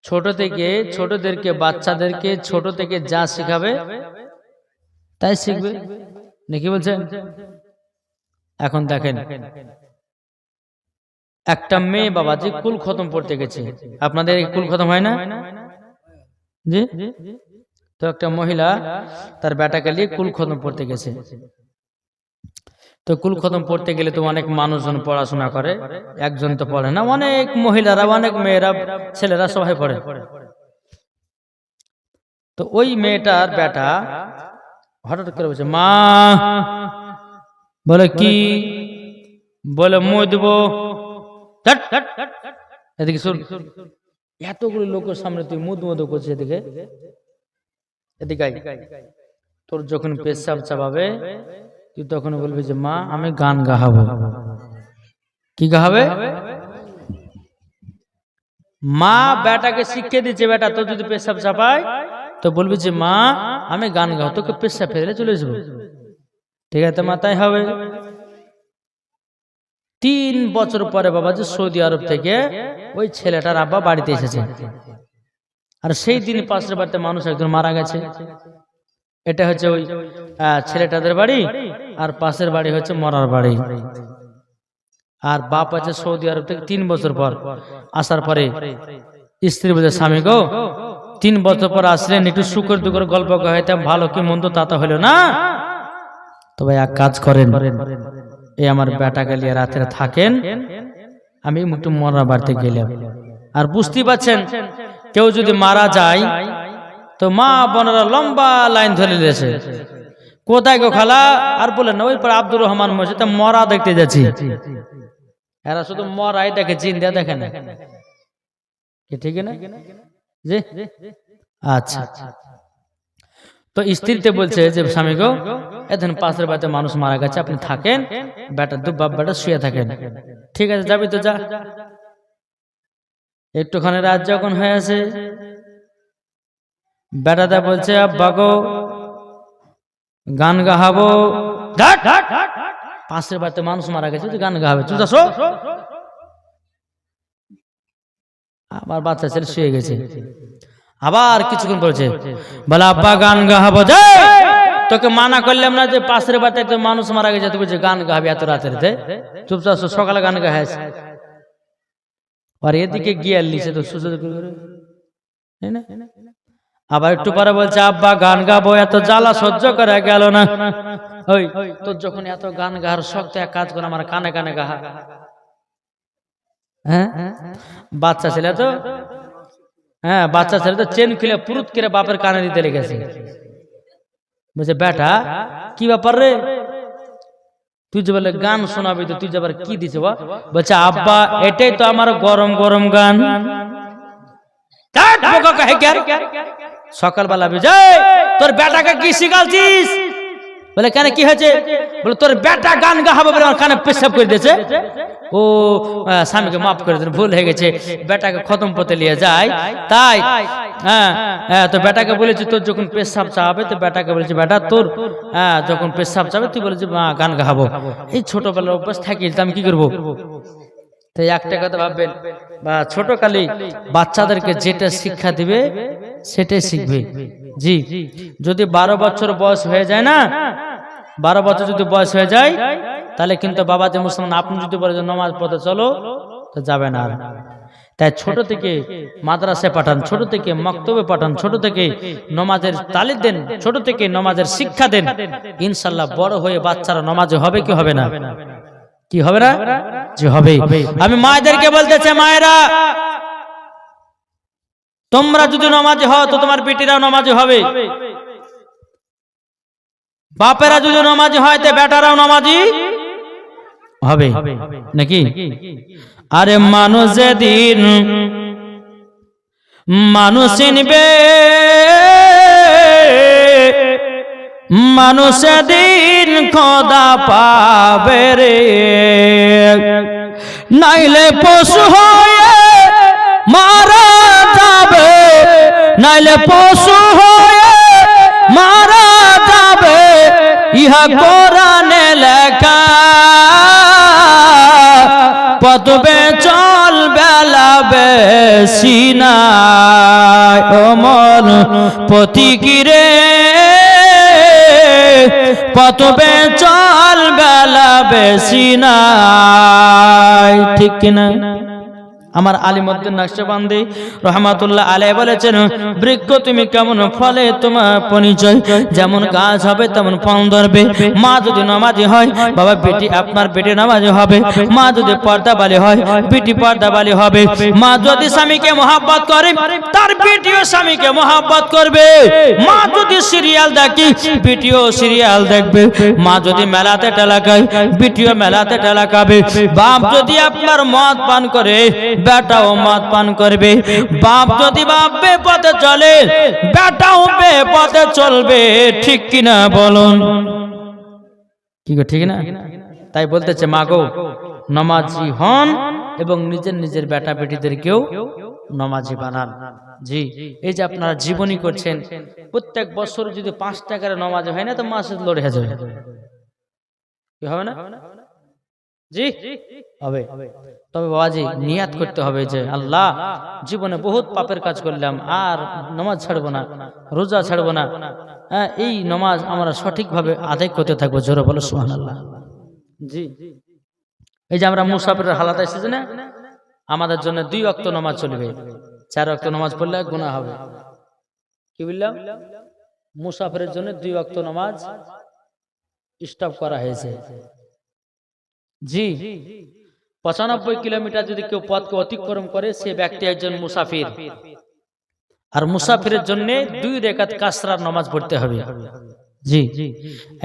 ছোট থেকে ছোটদেরকে বাচ্চাদেরকে ছোট থেকে যা শিখাবে তাই শিখবে, নাকি বলছেন? এখন দেখেন একটা মেয়ে বাবা যে কুল খতম পড়তে গেছে, আপনাদের কুল খতম হয় না? জি। তো একটা মহিলা তার বেটাকে নিয়ে কুল খতম পড়তে গেছে। তো কুল খতম পড়তে গেলে তো অনেক মানুষজন পড়াশোনা করে, একজন তো পড়ে না, অনেক মহিলারা, অনেক মেয়েরা, ছেলেরা সবাই পড়ে। তো ওই মেয়েটার বেটা হঠাৎ করে বলছে, মা। বলে কি? বলে মই দেবো। এদিকে শুন, এতগুলো লোকের সামনে তুই মুদ মুদ করছিস, এদিকে এদিকে তোর যখন পেশাব চাপাবে তুই তখন বলবি যে মা আমি গান গাহাবো। কি গাহাবে? মা বেটাকে শিক্ষা দিচ্ছে, বেটা তোর যদি পেশাব চাপায় তো বলবি যে মা আমি গান গাও, তোকে পেশাব ফেলে চলে যাবো। ঠিক আছে মা, তাই হবে। 3 বছর পরে বাবা যে সৌদি আরব থেকে ওই ছেলেটার আব্বা বাড়িতে এসেছে, আর সেই দিন পাশের বাড়িতে মানুষ একজন মারা গেছে। এটা হচ্ছে ওই ছেলেটাদের বাড়ি, আর পাশের বাড়ি হচ্ছে মরার বাড়ি। আর বাপ আছে সৌদি আরব থেকে 3 বছর পর আসার পরে স্ত্রী বলছে, স্বামী গো 3 বছর পর আসলেন, একটু সুখের দুঃখের গল্প গাইতাম, ভালো কি মন্দ তা তো হলো না। তবে এক কাজ করেন, এই আমার বেটাকে নিয়ে রাতে থাকেন, আমি একটু মরার বাড়িতে গেলাম। আর বুঝতেই পারছেন কেউ যদি মারা যায় তো মা বোনেরা লম্বা লাইন ধরে নিয়েছে, কোথায় গো খালা? আর বলেন না ওই পর আব্দুর রহমান মসজিদে মরা দেখতে যাচ্ছি। এরা শুধু মরাই দেখে, জিন্দা দেখে না। কি ঠিক না? জি আচ্ছা। তো স্ত্রীতে বলছে যে স্বামী গো এখন পাশের বাড়িতে মানুষ মারা গেছে, আপনি থাকেন, বেটা দু বাপ বেটা শুয়ে থাকেন। ঠিক আছে যাবি তো যা। একটুখানি রাত যখন হয়ে আছে, বেটাটা বলছে আব্বা গো গান গাহাবো। পাশের বাড়িতে মানুষ মারা গেছে, গান গাহাবে, তুই যাস। আবার বাচ্চা ছেলে শুয়ে গেছে। আবার কিছুক্ষণ বলছে, বলে আব্বা গান গাহাবো। তোকে মানা করলাম না যে পাশের বাড়িতে মানুষ মারা গেছে, তুই বলছে গান গাহাবি এত রাতের? চুপচাপ সকালে গান গাহাস। আর এদিকে গিয়ে লিখে তো সুযোগ, আবার একটু পরে বলছে আব্বা গান গাবো, এত জ্বালা সহ্য করা গেল না। ওই তোর যখন এত গান গাহার শক্ত, এক কাজ করে আমার কানে কানে গাহা। হ্যাঁ বাচ্চা ছেলে তো, হ্যাঁ বাচ্চা ছেলে তো চেন খুলে পুরুত করে বাপের কানে দিতে লেগেছে। বলছে বেটা কি ব্যাপার রে? তুই যে বলে গান শোনাবি, তো তুই যে আবার কি দিছে বলছে আব্বা এটাই তো আমার গরম গরম গান। সকালবেলা বিজয় তোর বেটাকে কি শিখালছিস? বলে কেন কি হয়েছে? বলে তোর বেটা গান গাহাবে বলে আমার কানে পেশাব করে দিয়েছে। ও স্বামীকে মাফ করে দেন, ভুল হয়ে গেছে, বেটাকে খতম পথে নিয়ে যায়। তাই তো বেটাকে বলেছি তোর যখন পেশাব চাবে, তো বেটাকে বলেছি বেটা তোর যখন পেশাব চাবে তুই বলেছি গান গাহাবো। এই ছোটবেলার অভ্যাস থাকি, আমি কি করবো? তো একটা কথা ভাববেন, বা ছোট কালে বাচ্চাদেরকে যেটা শিক্ষা দিবে সেটাই শিখবে। জি, যদি 12 বছর বয়স হয়ে যায় না, 12 বছর যদি বয়স হয়ে যায়, তাহলে কিন্তু বাবা যে মুসলমান, আপনি যদি বলে যে নামাজ পড়তে চলো, তো যাবে না। তাই ছোট থেকে মাদ্রাসায় পাঠান, ছোট থেকে মক্তবে পাঠান, ছোট থেকে নামাজের তালিম দেন, ছোট থেকে নামাজের শিক্ষা দেন। ইনশাআল্লাহ বড় হয়ে বাচ্চারা নামাজে হবে কি হবে না? কি হবে না? যে হবে। আমি মায়েদেরকে বলতে চাই, মায়েরা তোমরা যদি নামাজি হও তো তোমার বেটিরাও নামাজি হবে। বাপেরা যদি নামাজি হয় তো বেটারাও নামাজি হবে নাকি? আরে মানুষ যেদিন মানুষ চিনবে, মানুষ দিন খোদা পাবে রে, নাইলে পশু হয়ে মারা যাবে, নাইলে পশু হয়ে মারা যাবে, ইহা কোরআনে লেখা। পতবে চল বেলা বেশি নাই, ও মন পতিকিরে পতবে চল বেলা বেশি নাই। ঠিক কিনা? আমার আলিমউদ্দিন নকশবন্দি রহমাতুল্লাহ আলাইহি বলেছেন, বৃক্ষ তুমি কেমন ফলে তোমার পরিচয়, যেমন গাছ হবে তেমন ফল ধরবে। মা যদি নামাজি হয়, বাবা বেটি আপনার বেটি নামাজি হবে। মা যদি পর্দাবালি হয়, বেটি পর্দাবালি হবে। মা যদি স্বামীকে মহব্বত করে, তার বেটিও স্বামীকে মহব্বত করবে। মা যদি সিরিয়াল দেখে, বেটিও সিরিয়াল দেখবে। মা যদি মেলাতে টেলাকায়, বেটিও মেলাতে টেলাকাবে। বাপ যদি আপনার মদ পান করে, বেটাও মদ পান করবে। বাপ যদি বাপ বেপথে চলে, বেটাও বেপথে চলবে। ঠিক কিনা বলুন? কি গো ঠিক না? তাই বলতেছে মা গো নামাজি হন এবং নিজের নিজের বেটা বেটিদেরকেও নামাজি বানান। জি, এই যে আপনারা জীবনী করছেন, প্রত্যেক বছর যদি 5 টাকার নামাজ হয় না তো মাসে লড়ে যাবে। কি হবে না? জি হবে। তবে বাবাজি নিয়াত করতে হবে যে আল্লাহ জীবনে বহুত পাপের কাজ করলাম, আর নামাজ ছাড়বো না, রোজা ছাড়বো না। এই নামাজ আমরা সঠিকভাবে আদায় করতে থাকবো। জোরে বলো সুবহানাল্লাহ। জি, এই যে আমরা মুসাফিরের হালাত এসেছে না, আমাদের জন্য 2 ওয়াক্ত নামাজ চলবে। 4 ওয়াক্ত নামাজ পড়লে গুনাহ হবে। কি বললাম? মুসাফিরের জন্য 2 ওয়াক্ত নামাজ স্টপ করা হয়েছে। জি, 95 কিলোমিটার যদি কেউ পথকে অতিক্রম করে, সে ব্যক্তি একজন মুসাফির। আর মুসাফিরের জন্য 2 রাকাত কাসরার নামাজ পড়তে হবে। জি,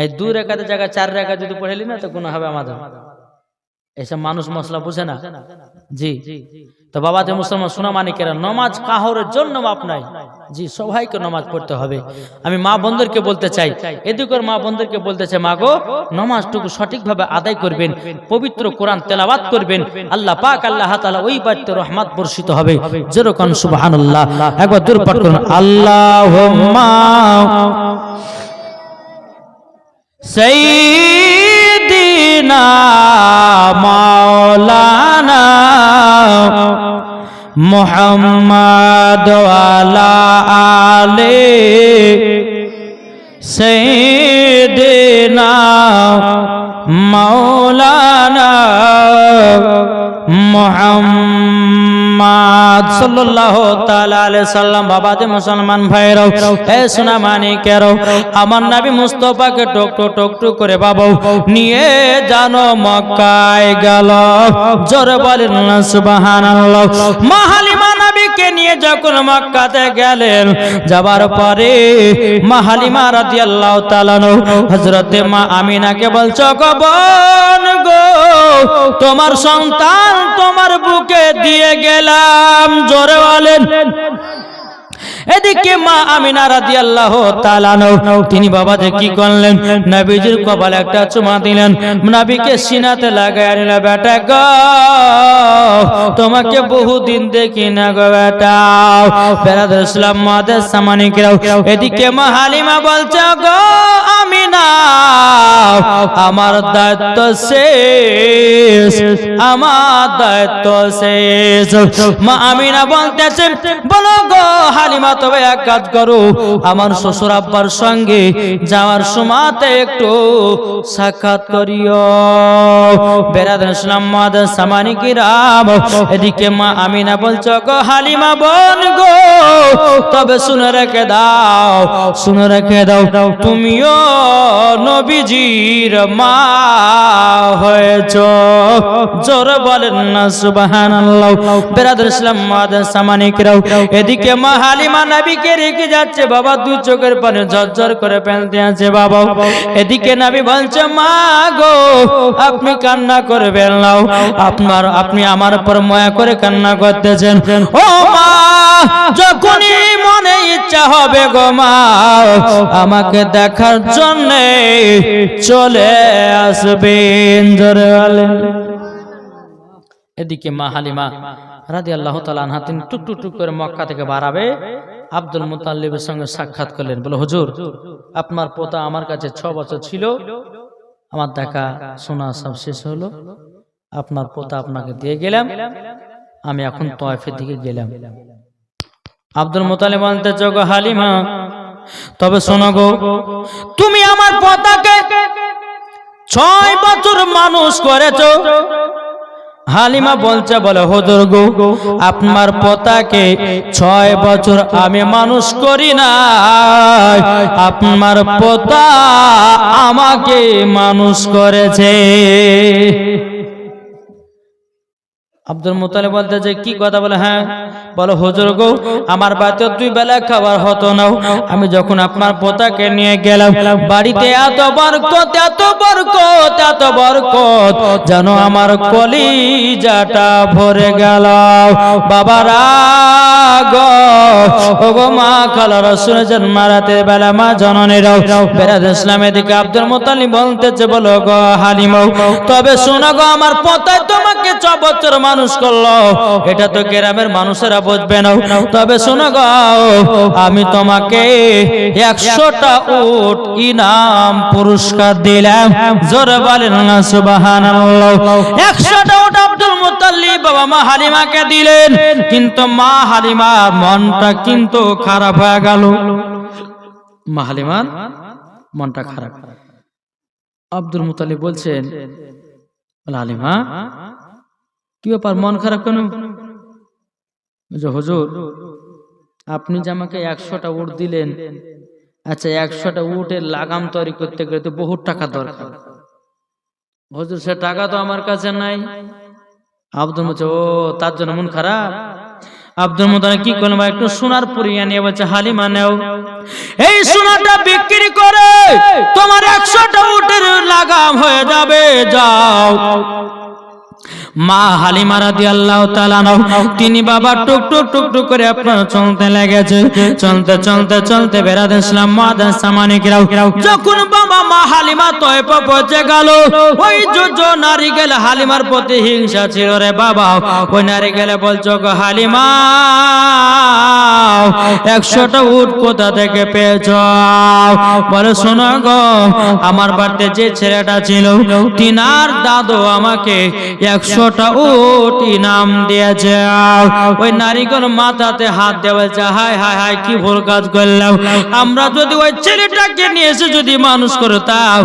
এই 2 রাকাতের জায়গায় 4 রাকাত যদি পড়েলি না তো গুনাহ হবে আমাদের। এসব মানুষ মশলা বুঝে না। জি, তো বাবা যে মুসলমান সোনা মানিকেরা, নামাজ কাহরের জন্য মাপ নাই। জি, সবাইকে নামাজ পড়তে হবে। আমি মা বোনদেরকে বলতে চাই, এদিকের মা বোনদেরকে বলতে চাই, মা গো নামাজটুকু সঠিকভাবে আদায় করবেন, পবিত্র কোরআন তেলাওয়াত করবেন। আল্লাহ পাক আল্লাহ তাআলা ওই বাড়িতে রহমত বর্ষিত হবে। যেরকম সুবহানাল্লাহ, একবার দূর পাঠ করুন। আল্লাহুম্মা সাইয়্যিদিনা মাওলানা মুহাম্মদ ওয়ালা আলে সাইয়্যিদিনা মাওলানা মুহাম্মদ সাল্লাল্লাহু তাআলা আলাইহি সাল্লাম। বাবা যে মুসলমান ভাইরাও, এ সোনা মানিকেরাও, আমার নবী মুস্তাফাকে টক করে বাবা নিয়ে জানো মক্কায় গেল। জোরে বলেন না সুবহানাল্লাহ। মা হালিমা নবী নবীকে নিয়ে যখন মক্কাতে গেলেন, যাবার পরে মা হালিমা রাদিয়াল্লাহু তাআলা হযরত মা আমিনাকে বলছে, গো বোন গো, তোমার সন্তান তোমার বুকে দিয়ে গেলাম। জোরে বলেন। এদিকে মা আমিনা রাদিয়াল্লাহু তাআলা তিনি বাবাজি কি করলেন, নবীজির কপালে একটা চুমা দিলেন, নবীকে সিনাতে লাগায় নিলেন। বেটা গো, তোমাকে বহুদিন দেখি না গো বেটা। বেরাদুল ইসলাম মাদের সামানিকরাও, এদিকে মা হালিমা বলছে, গো আমিনা, আমার দায়িত্ব শেষ, আমার দায়িত্ব শেষ। মা আমিনা বলতেছে, বলো গো হালিমা, তবে এক কাজ করো, আমার শ্বশুর আব্বার সঙ্গে যাওয়ার সময়তে একটু সাক্ষাৎ করিও। বেরাদুল ইসলাম মাদের সামানিকরাও, এদিকে মা আমিনা বলছে, গো হালিমা বোন গো, তবে শুনে রেখে দাও, শুনে রেখে দাও, তুমিও নবীজির মা হয়েছো। জোরে বলেন না সুবহানাল্লাহ। বেরাদুল ইসলাম মাদের সামানিকরাও, এদিকে মা হালিমা নবীকে রেখে যাচ্ছে, বাবা দুই চোখের পানি ঝরঝর করে ফেলতে আছে বাবা। এদিকে নবী বলছে, মা গো, আপনি কান্না করবেন না, আপনি আমার উপর মায়া করে কান্না করতেছেন। ও মা, যখনই মনে ইচ্ছা হবে গো মা, আমাকে দেখার জন্য চলে আসবেন। জোরে বলেন। এদিকে মা হালিমা রাদিয়াল্লাহু তাআলা আনহা তিনি টুক করে মক্কা থেকে বাড়াবে আব্দুল মুতাল্লিবের সঙ্গে সাক্ষাৎ করলেন। বলে, হুজুর, আপনার পোতা আমার কাছে 6 বছর ছিল, আমার দেখা শোনা সব শেষ হলো, আপনার পোতা আপনাকে দিয়ে গেলাম, আমি এখন তয়েফের দিকে গেলাম। আব্দুল মুতাল্লিব বলতে, গো হালিমা, তবে শোনো গো, তুমি আমার পোতাকে 6 বছর মানুষ করেছো। হালিমা বলছে, বলে হুজুর গো, আপনার পোতাকে 6 বছর আমি মানুষ করি না, আপনার পোতা আমাকে মানুষ করেছে। আব্দুল মুতালিব বলতে যে কি কথা, বলে হ্যাঁ। বলো, হুজুর গো, আমার বাড়িতে 2 বেলা খাবার হতো না, আমি যখন আপনার পোতাকে নিয়ে গেলাম, বাড়িতে এত বরকত, এত বরকত, এত বরকত, যেন আমার কলিজাটা ভরে গেল। বাবারা গো, ও গো মা খালারা, শুনেছেন মারাতে বেলা মা জননীরাও। বেরাদুল ইসলামের দিকে আব্দুল মুতালিব বলতেছে, বলো গো হালিমা, তবে শোনো গো, আমার পোতায় তোমাকে 6 বছর মানুষ করলো, এটা তো গ্রামের মানুষেরা বুঝবে না, তবে শোনো গো, আমি তোমাকে 100টা উট ইনাম পুরস্কার দিলাম। জোরে বলেন না সুবহানাল্লাহ। 100টা উট আব্দুল মুতাল্লিব বাবা মা হালিমাকে দিলেন, কিন্তু মা হালিমার মনটা কিন্তু খারাপ হয়ে গেল। মা হালিমার মনটা খারাপ। আব্দুল মুতাল্লিব বলছেন, হালিমা, কি ব্যাপার, মন খারাপ কেন? হুজুর, আপনি যে আমাকে 100টা উট দিলেন, আচ্ছা 100টা উটের লাগাম তৈরি করতে গেলে তো বহুত টাকা দরকার, হুজুর সে টাকা তো আমার কাছে নাই। আব্দুল মুতালিব, ও তার জন্য মন খারাপ। আব্দুল মুতালিব কি করলেন, একটু সোনার পুরিয়া নিয়ে বলছে, হালিমা নাও, এই সোনাটা বিক্রি করে তোমার 100টা উটের লাগাম হয়ে যাবে, যাও। মা হালিমা রাদিয়াল্লাহু তাআলা তিনি বাবা টুক টুক করে আপনার চলতে লেগেছে। চলতে চলতে চলতে বেরাদুল ইসলাম মাদার সামানিকরাও, যখন বাবা মা হালিমা তয়েফে পৌঁছে গেল, ওই যে নারী গেল হালিমার প্রতি হিংসা ছিল রে বাবা, ওই নারী গেলে বলছো, গো হালিমা, 100টা উট কোথা থেকে পেয়েছ? বলে, শোনো গো, আমার বাড়িতে যে ছেলেটা ছিল, তিনার দাদু আমাকে 100টা উট ইনাম দিয়েছে। ওই নারীগণ মাথাতে হাত দিয়ে বলছে, হায় হায় হায়, কি ভুল কাজ করলাম, আমরা যদি ওই ছেলেটাকে নিয়ে এসে যদি মানুষ করতাম,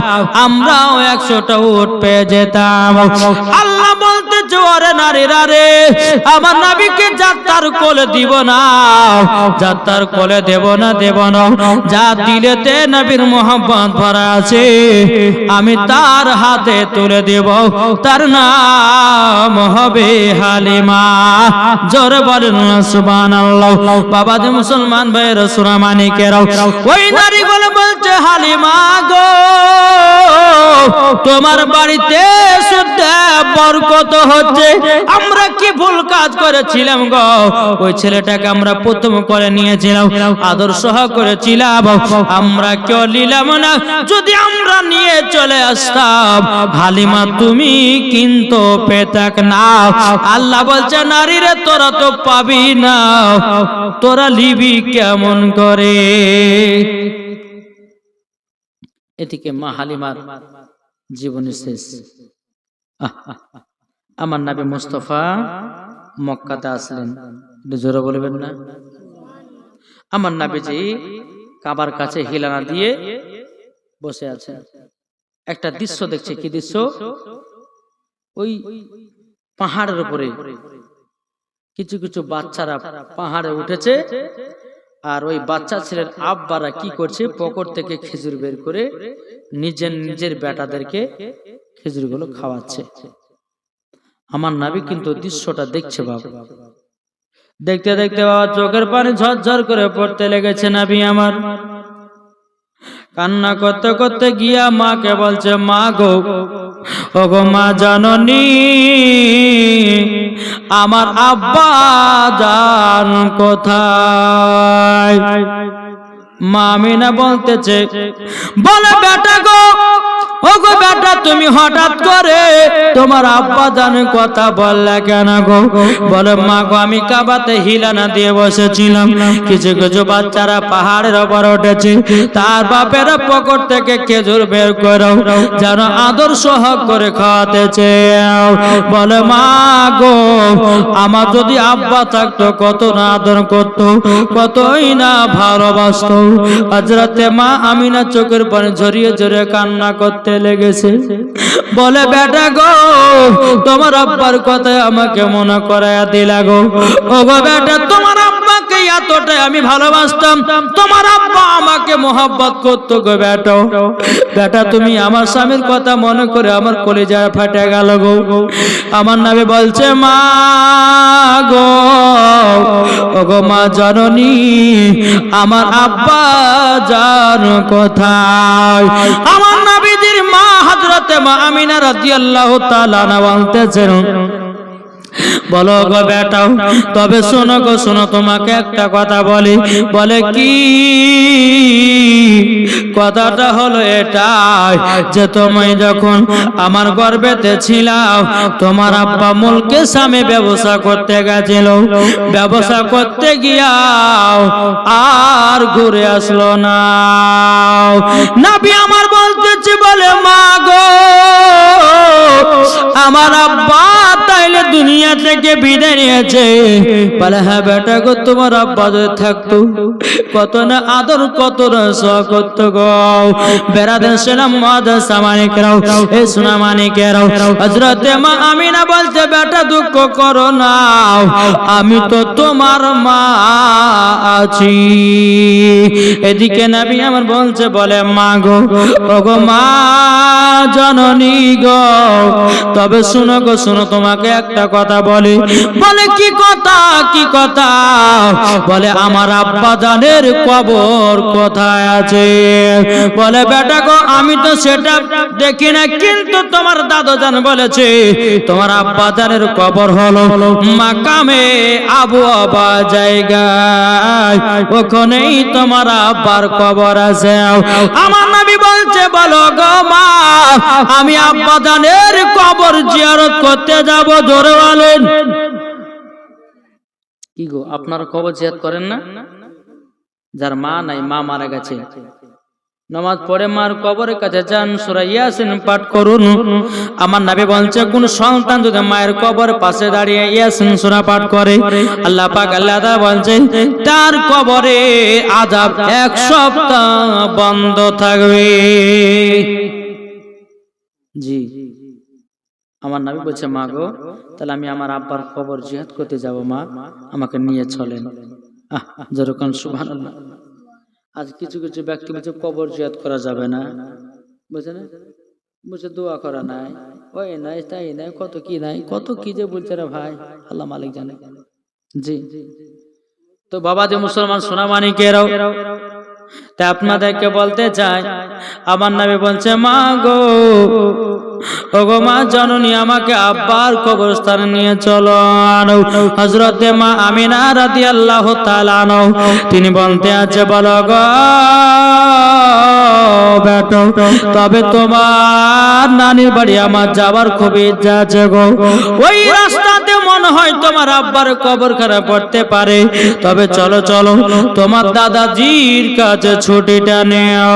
আমরাও 100টা উট পেয়ে যেতাম। আল্লাহ বলতে বলছে ওরে নারীরা রে, আমার নবীকে যাত্রার কোলে দিব না, যাত্রার কোলে দেব না, যা দিলেতে নবীর মোহাম্মত ভরা আছে আমি তার হাতে তুলে দেব, তার নাম হবে হালিমা। জোরে বলেন সুবহানাল্লাহ। বাবা যে মুসলমান ভাইয়ের সূরা মানিকের ওই নারীগুলো বলছে হালিমা গো, তোমার বাড়িতে শুদ্ধে বরকত হচ্ছে, আমরা কি ভুল কাজ করেছিলাম গো, ওই ছেলেটাকে আমরা প্রথম করে নিয়েছিলাম, আদর্শ করেছিলাম, আমরা কেউ নিলাম না, যদি আমরা নিয়ে চলে আসতাম হালিমা তুমি কিন্তু পেতাক না। আল্লাহ বলছে নারী রে তোরা তো পাবি না, তোরা লিবি কেমন করে। এদিকে মা হালিমার জীবনের শেষ। আমার নবী মুস্তাফা মক্কাতে আসলেন, জোরে বলবেন না? আমার নবীজি কাবার কাছে হিলানা দিয়ে বসে আছেন, একটা দৃশ্য দেখছে। কি দৃশ্য? ওই পাহাড়ের উপরে কিছু কিছু বাচ্চারা পাহাড়ে উঠেছে, আর ওই বাচ্চা ছেলের আব্বারা কি করছে, পকেট থেকে খেজুর বের করে নিজের বেটাদেরকে খেজুরগুলো খাওয়াচ্ছে। আমার নবী কিন্তু দৃশ্যটা দেখছে বাবা, দেখতে দেখতে বাবা চোখের পানি ঝরঝর করে পড়তে লেগেছে। নবী আমার কান্না করতে করতে গিয়া মাকে বলছে মা গো, ও গো মা জাননী, আমার আব্বা জান কোথায়? মা আমিনা বলতেছে, বলে বেটা গো, ও গো বেটা তুমি হঠাৎ করে তোমার আব্বা জানের কথা বললে কেন গো? বলে মা গো আমি কাবাতে হিলানা দিয়ে বসেছিলাম, কিছু কিছু বাচ্চারা পাহাড়ের উপর উঠেছে, তার বাপের পকেট থেকে খেজুর বের করো যেন আদর্শ হক করে খাওয়াতেছে। বলে মা গো আমার যদি আব্বা থাকতো কত না আদর করতো, কতই না ভালোবাসতো। হযরতে মা আমিনা চোখের পানি ঝরিয়ে ঝরিয়ে কান্না করতে লেগেছে। বলে বেটা গো তোমার আব্বার কথা আমাকে মনে করায়া দিলা গো। ও গো বেটা তোমার আব্বাকে এতটাই আমি ভালোবাসতাম, তোমার আব্বা আমাকে মোহাব্বত করতো গো বেটা। বেটা তুমি আমার স্বামীর কথা মনে করে আমার কলিজা ফাটে গেল গো। আমার নবী বলছে মা গো, ও গো মা জননী, আমার আব্বা জান কোথায়? আমার নবীজির মা হযরতে মা আমিনা রাদিয়াল্লাহু তাআলা আনহা বলতেছেন, বলো গো বেটা, তবে শোনো গো শোনো, তোমাকে একটা কথা বলি। বলে কি? কথাটা হলো এটাই যে তুমি যখন আমার গর্ভেতে ছিলাম, তোমার আব্বা মুলকে সামে ব্যবসা করতে গেছিল, ব্যবসা করতে গিয়া আর ঘুরে আসলো না। নবী আমার বলতেছে, বলে মা গো আমার আব্বা তাইলে দুনিয়া থেকে বিদায় নিয়েছে। বলে হ্যাঁ বেটা গো, তোমার আব্বা যদি থাকতো কত না আদর কত না সহ করতো গো। বেরাদের সেলাম মাদ্রাসা মানিকেরাও, এই সোনা মানিকেরাও, হযরতে মা আমিনা বলছে বেটা দুঃখ করো না, আমি তো তোমার মা আছি। এদিকে নবী আমার বলছে, বলে মা গো, ও গো মা জননী গো, তবে শুনো গো শুনো, তোমাকে একটা কথা বলি। বলে কি কথা? কি কথা? বলে আমার আব্বা জানের কবর কোথায় আছে? বলে বেটা গো আমি তো সেটা দেখি না, কিন্তু তোমার দাদু জান বলেছে তোমার আব্বা জানের কবর হলো মাকামে আবু আবা জায়গায়, ওখানেই তোমার আব্বার কবর আছে। আমার নবী বলছে, বলো গো মা আমি আব্বা জানের কবর জিয়ারত করতে যাব। জোরে বলেন। কি গো আপনারা কবর জিয়ারত করেন না? যার মা নাই, মা মারা গেছে, নামাজ পড়ে মার কবরের কাছে যান, সূরা ইয়াসিন পাঠ করুন। আমার নবী বলছে কোন সন্তান যদি মায়ের কবরের পাশে দাঁড়িয়ে ইয়াসিন সূরা পাঠ করে, আল্লাহ পাক আল্লাহ তাআলা বলছেন তার কবরে আযাব 1 সপ্তাহ বন্ধ থাকবে। জি আমার নবী বলছে, মা গো, তাহলে আমি আমার আব্বার কবর জিয়ারত করতে যাব, মা আমাকে নিয়ে চলেন। যেরকম সুবহানাল্লাহ। আজ কিছু কিছু ব্যক্তি বলছে কবর জিয়ারত করা যাবে না, বুঝছে না, বলছে দোয়া করা নাই, ওই নাই তাই নাই, কত কি নাই, কত কি যে বলছে রে ভাই, আল্লাহ মালিক জানে। জি, তো বাবা যে মুসলমান সোনামানিকেরাও, তা আপনাদেরকে বলতে চাই, আমার নবী বলছে, মা গো, ওগো মা জননী, আমাকে আব্বার কবরস্থানে নিয়ে চলো। হযরতে মা আমিনা রাদিয়াল্লাহু তাআলা আনহা তিনি বলতে আছে, বলো গো বেটো, তবে তোমার নানির বাড়ি আমার যাবার খুব ইচ্ছা আছে গো। ওই রাস্তাতে মনে হয় তোমার আব্বার কবরখানা পড়তে পারে, তবে চলো চলো, তোমার দাদাজির কাছে ছুটিটা নেও।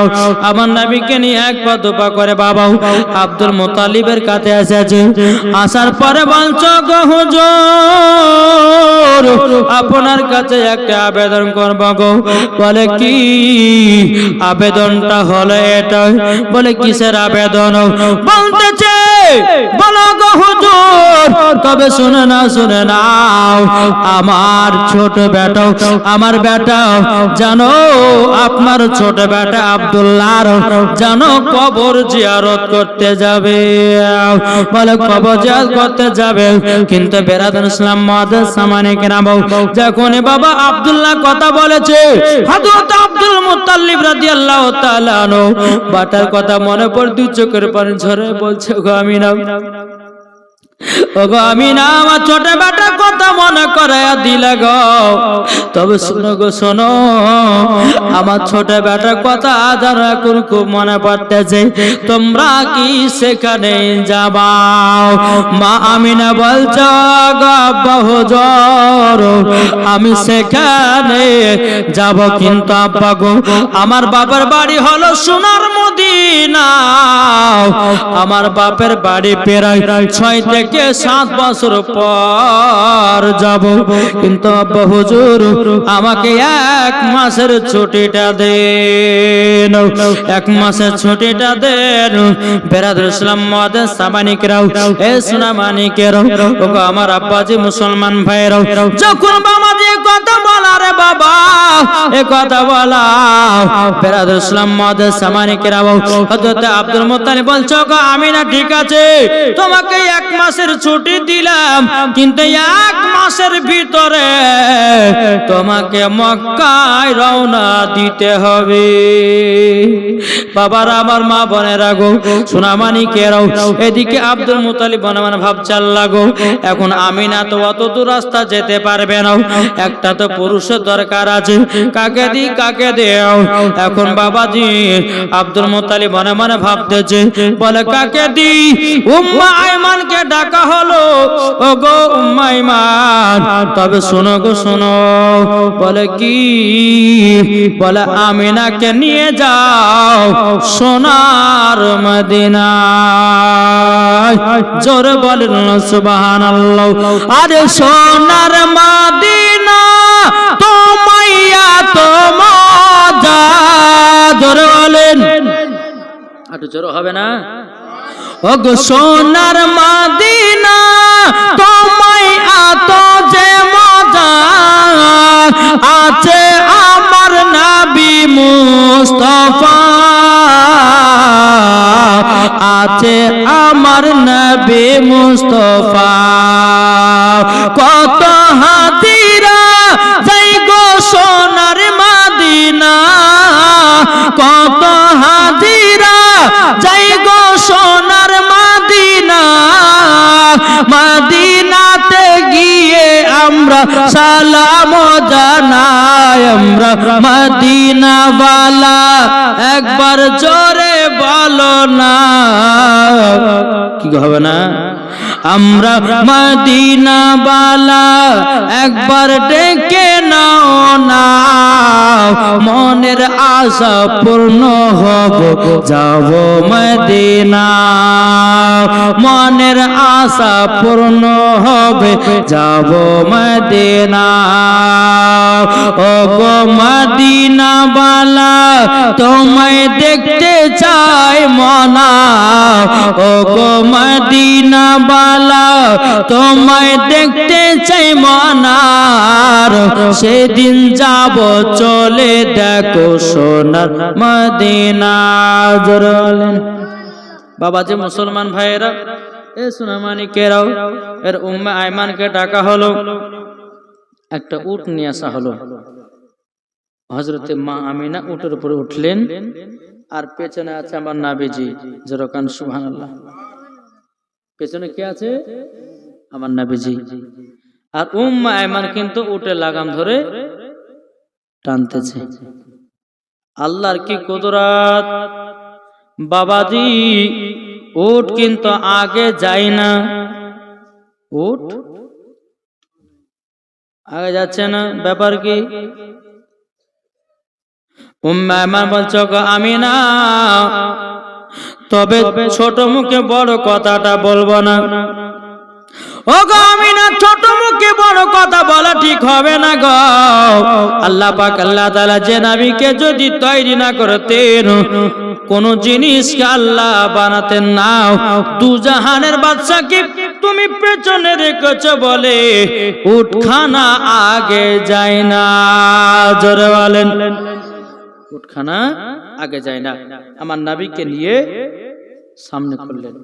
আমার নবীকে নিয়ে এক পা দুপা করে বাবা আব্দুল মুত্তালিবের কাছে এসেছে। আসার পরে বলছো, গো হুজুর, আপনার কাছে একটা আবেদন করব গো। বলে কি আবেদনটা হলো এটা? বলে কিসের আবেদন? বলতেছে, বলো গো হুজুর, তবে শুনে না, শুনে নাও, আমার ছোট বেটা, আমার বেটা জানো, আপনার ছোট বেটা আব্দুল্লাহর জানো কবর জিয়ারত করতে যাবে। বলে কবর জিয়ারত করতে যাবে, কিন্তু বেরাদান ইসলাম মুআদ্দাস সামানে কেরাম, যখন বাবা আব্দুল্লাহ কথা বলেছে, হযরত আব্দুল মুত্তালিব রাদিয়াল্লাহু তাআলা আনহু বাটার কথা মনে পড়ে দুই চোখের পানি ঝরে বলছে, গো আমিনা, ওগো আমিনা, আমার ছোট বেটার কথা মনে করায়া দিলে গো। তবে শোনো গো, শোনো, আমার ছোট বেটার কথা আজ এখন খুব মনে পড়তেছে, তোমরা কি সেখানে যাবা? মা আমিনা বলছ, গো আব্বা হুজুর, আমি সেখানে যাব, কিন্তু আব্বা গো, আমার বাবার বাড়ি হলো সোনার মদিনা, আমার বাপের বাড়ি প্রায় 6 থেকে 7 বছর পর যাব, কিন্তু আব্বা হুজুর আমাকে 1 মাসের ছুটিটা দেন, 1 মাসের ছুটিটা দেন। বেরাদুল ইসলাম মুআদ্দাস সামানিকরাও, এ সোনামানিকেরাও, ওগো আমার আব্বাজি মুসলমান ভাইরাও, যখন বাবাজি কথা বলা, রে বাবা এ কথা বলা, বেরাদুল ইসলাম মুআদ্দাস সামানিকরাও, হযরত আব্দুল মুত্তালিব বলছো, গো আমিনা, ঠিক আছে, তোমাকে 1 মাসের ছুটি দিলাম, কিন্তু 1 মাসের ভিতরে তোমাকে মক্কায় রওনা দিতে হবে। বাবার, আমার মা বোনেরা গো, সোনামানিকেরাও, এদিকে আব্দুল মুত্তালিব মনে মনে ভাবছে, লাগো, এখন আমিনা তো অত দূর রাস্তা যেতে পারবে না, একটা তো পুরুষের দরকার আছে, কাকে দি কাকে দেও? এখন বাবাজি আব্দুল মুত্তালিব মনে মনে ভাবতেছে, বলে কাকে দি? উম্মা আইমানকে ডাকা হলো, ও গো উম্মা আইমান, তবে শোনো গো, শোনো, বলে কি? বলে আমিনাকে নিয়ে যাও সোনার মদিনায়। জোরে বলেন সুবহানাল্লাহ। আরে সোনার মদিনা তোমাইয়া তোমাজা, জোরে বলেন, একটু জোরে হবে না? ও গো সোনার মদিনা তোমায় এত যে মজা আছে, আমার নবী মুস্তাফা আছে, আমার নবী মুস্তাফা, কত হাতিরা যাই গো সোনার মদিনা, কত হাজিরা যাই গো সোনার মদিনা, মদিনাতে গিয়ে আমরা সালাম জানাই, আমরা মদিনাওয়ালা, একবার জোরে বলো না, কি হবে না? আমরা মদিনাওয়ালা, একবার ডেকে নাও না, মনের আশা পূর্ণ হবে, যাব মদিনা, মনের আশা পূর্ণ হবে, যাব মদিনা। ও গো মদিনাওয়ালা, তোমায় দেখতে চাই মনা, ও গো মদিনা বালা তোমায় দেখতে চাই মনার সেদিন যাব চলে দেখো সোনার মদিনা জোরে বলেন বাবা যে মুসলমান ভাইয়েরা এ সোনামানিকেরাও এর উম্মে আয়মানকে ডাকা হলো একটা উট নিয়ে আসা হলো হযরতে মা আমিনা উটের উপরে উঠলেন আর পেছনে আছে আমার নবীজি জোরকান সুবহানাল্লাহ পেছনে কে আছে আমার নবীজি আর উম্মে আয়মান কিন্তু উটের লাগাম ধরে টানতেছে আল্লাহর কি কুদরত বাবাজি উট কিন্তু আগে যায় না উট আগে যাচ্ছে না ব্যাপার কি উম্মে আয়মান বলছো গো আমিনা তবে ছোট মুখে বড় কথাটা বলবো না ও গো আমিনা ছোট মুখে বড় কথা বলা ঠিক হবে না গো আল্লাহ পাক আল্লাহ তাআলা যে নবীকে যদি তৈরি না করতেন কোন জিনিসকে আল্লাহ বানাতেন না দু জাহানের বাদশাকে তুমি পেছনে রেখেছো বলে উটখানা আগে যায় না জোরে বলেন উটখানা আগে যায় না আমার নবীকে নিয়ে সামনে করলেন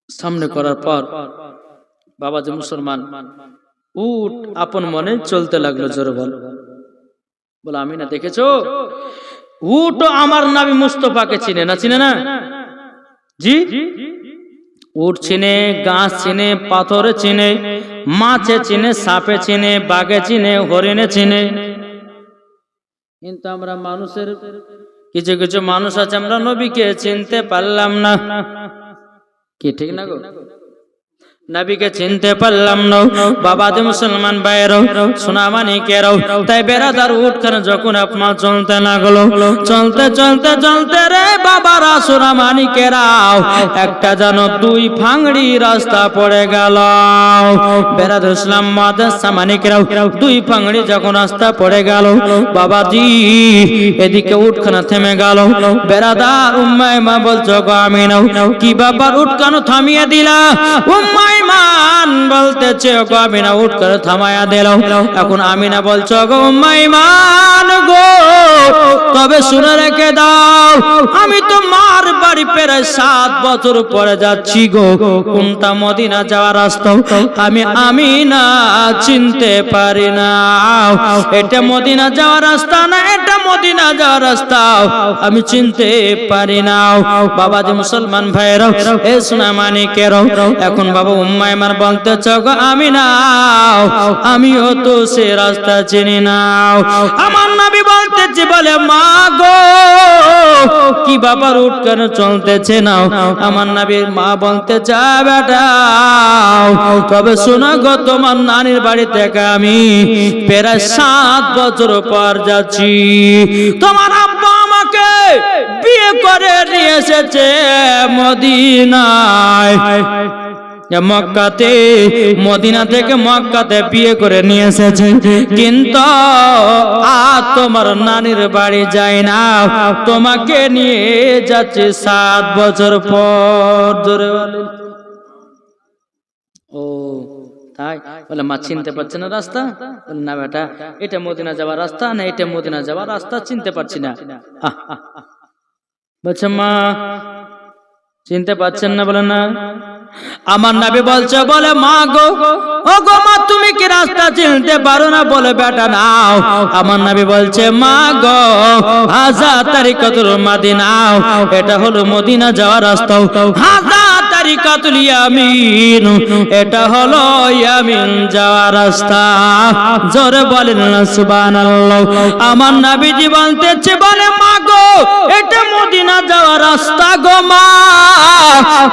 সামনে করার পর বাবা যে মুসলমান উট আপন মনে চলতে লাগলো জোরে বল আমিনা দেখেছো উট আমার নবী মুস্তাফাকে চিনে না জি উট চিনে গাছ চিনে পাথরে চিনে মাছে চিনে সাপে চিনে বাঘে চিনে হরিণে চিনে কিন্তু আমরা মানুষের কিছু কিছু মানুষ আছে আমরা নবীকে চিনতে পারলাম না কি ঠিক না গো নবীকে চিনতে পারলাম না বাবা যে মুসলমান ভাইয়েরাও সোনামানিকেরাও তাই বেরাদার উটখানা যখন আপনার চলতে লাগলো চলতে চলতে চলতে রে বাবারা সোনামানিকেরাও একটা যেন দুই ফাংড়ি রাস্তা পড়ে গেল বেরাদার ইসলাম মাদ্রাসা মানিকেরাও দুই ফাংড়ি যখন রাস্তা পড়ে গেল বাবাজি এদিকে উটখানা থেমে গেল বেরাদার উম্মে আয়মান বলছো গো আমিনাও কি ব্যাপার উটখানা থামিয়ে দিলা উম্মে আয়মান বলতেছে গো আমিনা উট করে থামায়া দিল এখন আমিনা বলছো গো উম্মে আয়মান গো তবে শুনে রেখে দাও আমি তো মার বাড়ি প্রায় 7 বছর পরে যাচ্ছি গো কোনটা মদিনা যাওয়ার রাস্তা আমি আমিনা চিনতে পারি না এটা মদিনা যাওয়ার রাস্তা না এটা মদিনা যাওয়ার রাস্তা আমি চিনতে পারি না বাবা যে মুসলমান ভাইরা এ সোনামানিকেরাও এখন বাবা উম্মে আয়মান বলতেছে গো আমিনা আমিও তো সে রাস্তা চিনি না আমার নবী বলতেছে বলে মা গো কি বাবার উট কেন চলতেছে না আমার নবীর মা বলতে চা বেটা তবে শোনো গো তোমার নানির বাড়ি থেকে আমি প্রায় 7 বছর পর যাচ্ছি তোমার আব্বা আমাকে বিয়ে করে নিয়ে এসেছে মদিনায় মক্কাতে মদিনা থেকে মক্কাতে বিয়ে করে নিয়ে এসেছে কিন্তু আর তোমার নানির বাড়ি যায় না তোমাকে নিয়ে যাচ্ছে 7 বছর পর জোরে বলেন ও তাই বলে মা চিনতে পারছে না রাস্তা বলে না বেটা এটা মদিনা যাওয়ার রাস্তা না এটা মদিনা যাওয়ার রাস্তা চিনতে পারছি না বলছে মা চিনতে পারছেন না বলে না আমার নবী বলছে বলে মা গো ও গো মা তুমি কি রাস্তা চিনতে পারো না বলে বেটা নাও আমার নবী বলছে মা গো হাজা তারিকাতুল মদিনা এটা হলো মদিনা যাওয়ার রাস্তা হাজা তারিকাতুল ইয়ামিন এটা হলো ইয়ামিন যাওয়ার রাস্তা জোরে বলেন না সুবহানাল্লাহ আমার নবীজি বলতেছে বলে মা গো এটা মদিনা যাওয়ার রাস্তা গো মা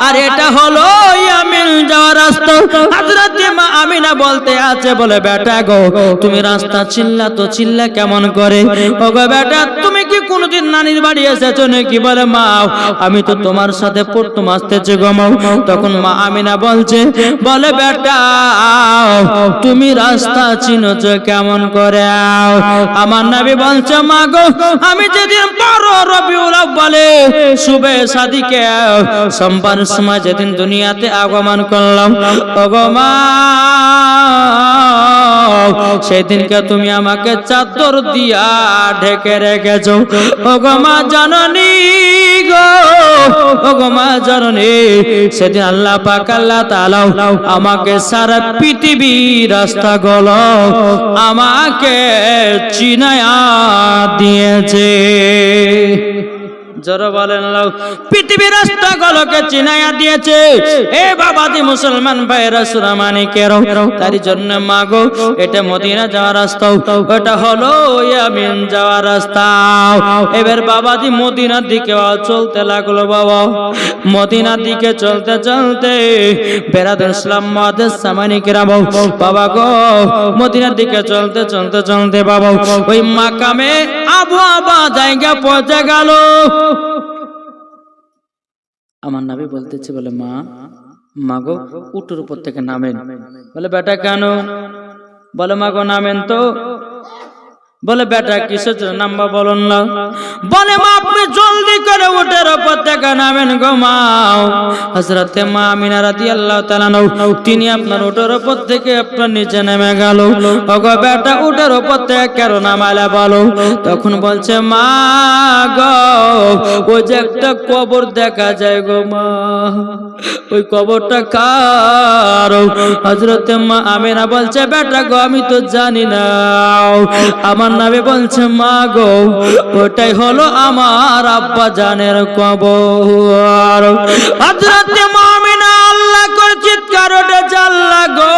আর এটা হলো ইয়ামিন যাওয়ার রাস্তা হযরত মা আমিনা বলতে আছে বলে বেটা গো তুমি রাস্তা চিল্লা তো চিল্লা কেমন করে ও গো বেটা তুমি কি কোনোদিন নানির বাড়ি এসেছো নাকি? বলে মা আমি তো তোমার সাথে পড়তাম আসতেছে গমাও। তখন মা আমিনা বলছে, বলে বেটা তুমি রাস্তা চিনোছ কেমন করে? আমার নবী বলছে মা গো আমি যেদিন 12 রবিউল আউয়ালে শুভে সাদিকে সোমবার সময় যেদিন দুনিয়াতে আগমন করলাম, ওগো মা সেদিনকে তুমি আমাকে চাদর দিয়া ঢেকে রেখেছো। ওগো মা জননী গো, ওগো মা জননী সেদিন আল্লাহ পাক আল্লাহ তাআলা আমাকে সারা পৃথিবী রাস্তা গুলো আমাকে চিনায়া দিয়েছে। জোরে বলেন পৃথিবীর রাস্তাগুলোকে চিনাইয়া দিয়েছে। এ বাবাজি মুসলমান ভাইরা সুরামানিকের, তার জন্য মাগো এটা মদিনা যাওয়ার রাস্তা, ওটা হলো ইয়ামিন যাওয়ার রাস্তা। এবার বাবাজি মদিনার দিকে চলতে লাগলো। বাবা মদিনার দিকে চলতে চলতে বেরাদুল ইসলাম মুআদ্দিস সামানিকেরা বাবা গো মদিনার দিকে চলতে চলতে চলতে বাবা ওই মাকামে আবু আবা জায়গা পৌঁছে গেল। আমার নবী বলতেছে, বলে মা মাগো উটের উপর থেকে নামেন। বলে বেটা কেন? বলে মাগো নামেন তো। বলে বেটা কিসের জন্য নামবা বলুন না। বলে মা আপনি জলদি করে উটের উপর থেকে নামেন গো মা। হযরতে মা আমিনা রাদিয়াল্লাহু তাআলা তিনি আপনার উটের উপর থেকে আপনার নিচে নেমে গেল। ওগো বেটা উটের উপর থেকে কেন নামালে বলো? তখন বলছে মা গো ওই যে একটা কবর দেখা যায় গো মা, ওই কবরটা কার? হযরতে মা আমিনা বলছে বেটা গো আমি তো জানি না। আমার নবী বলছে মা গো ওটাই হলো আমার আব্বা জানের কবর। হযরতে মা আমিনা আল্লাহ করে চিৎকার ওঠে, আল্লাহ গো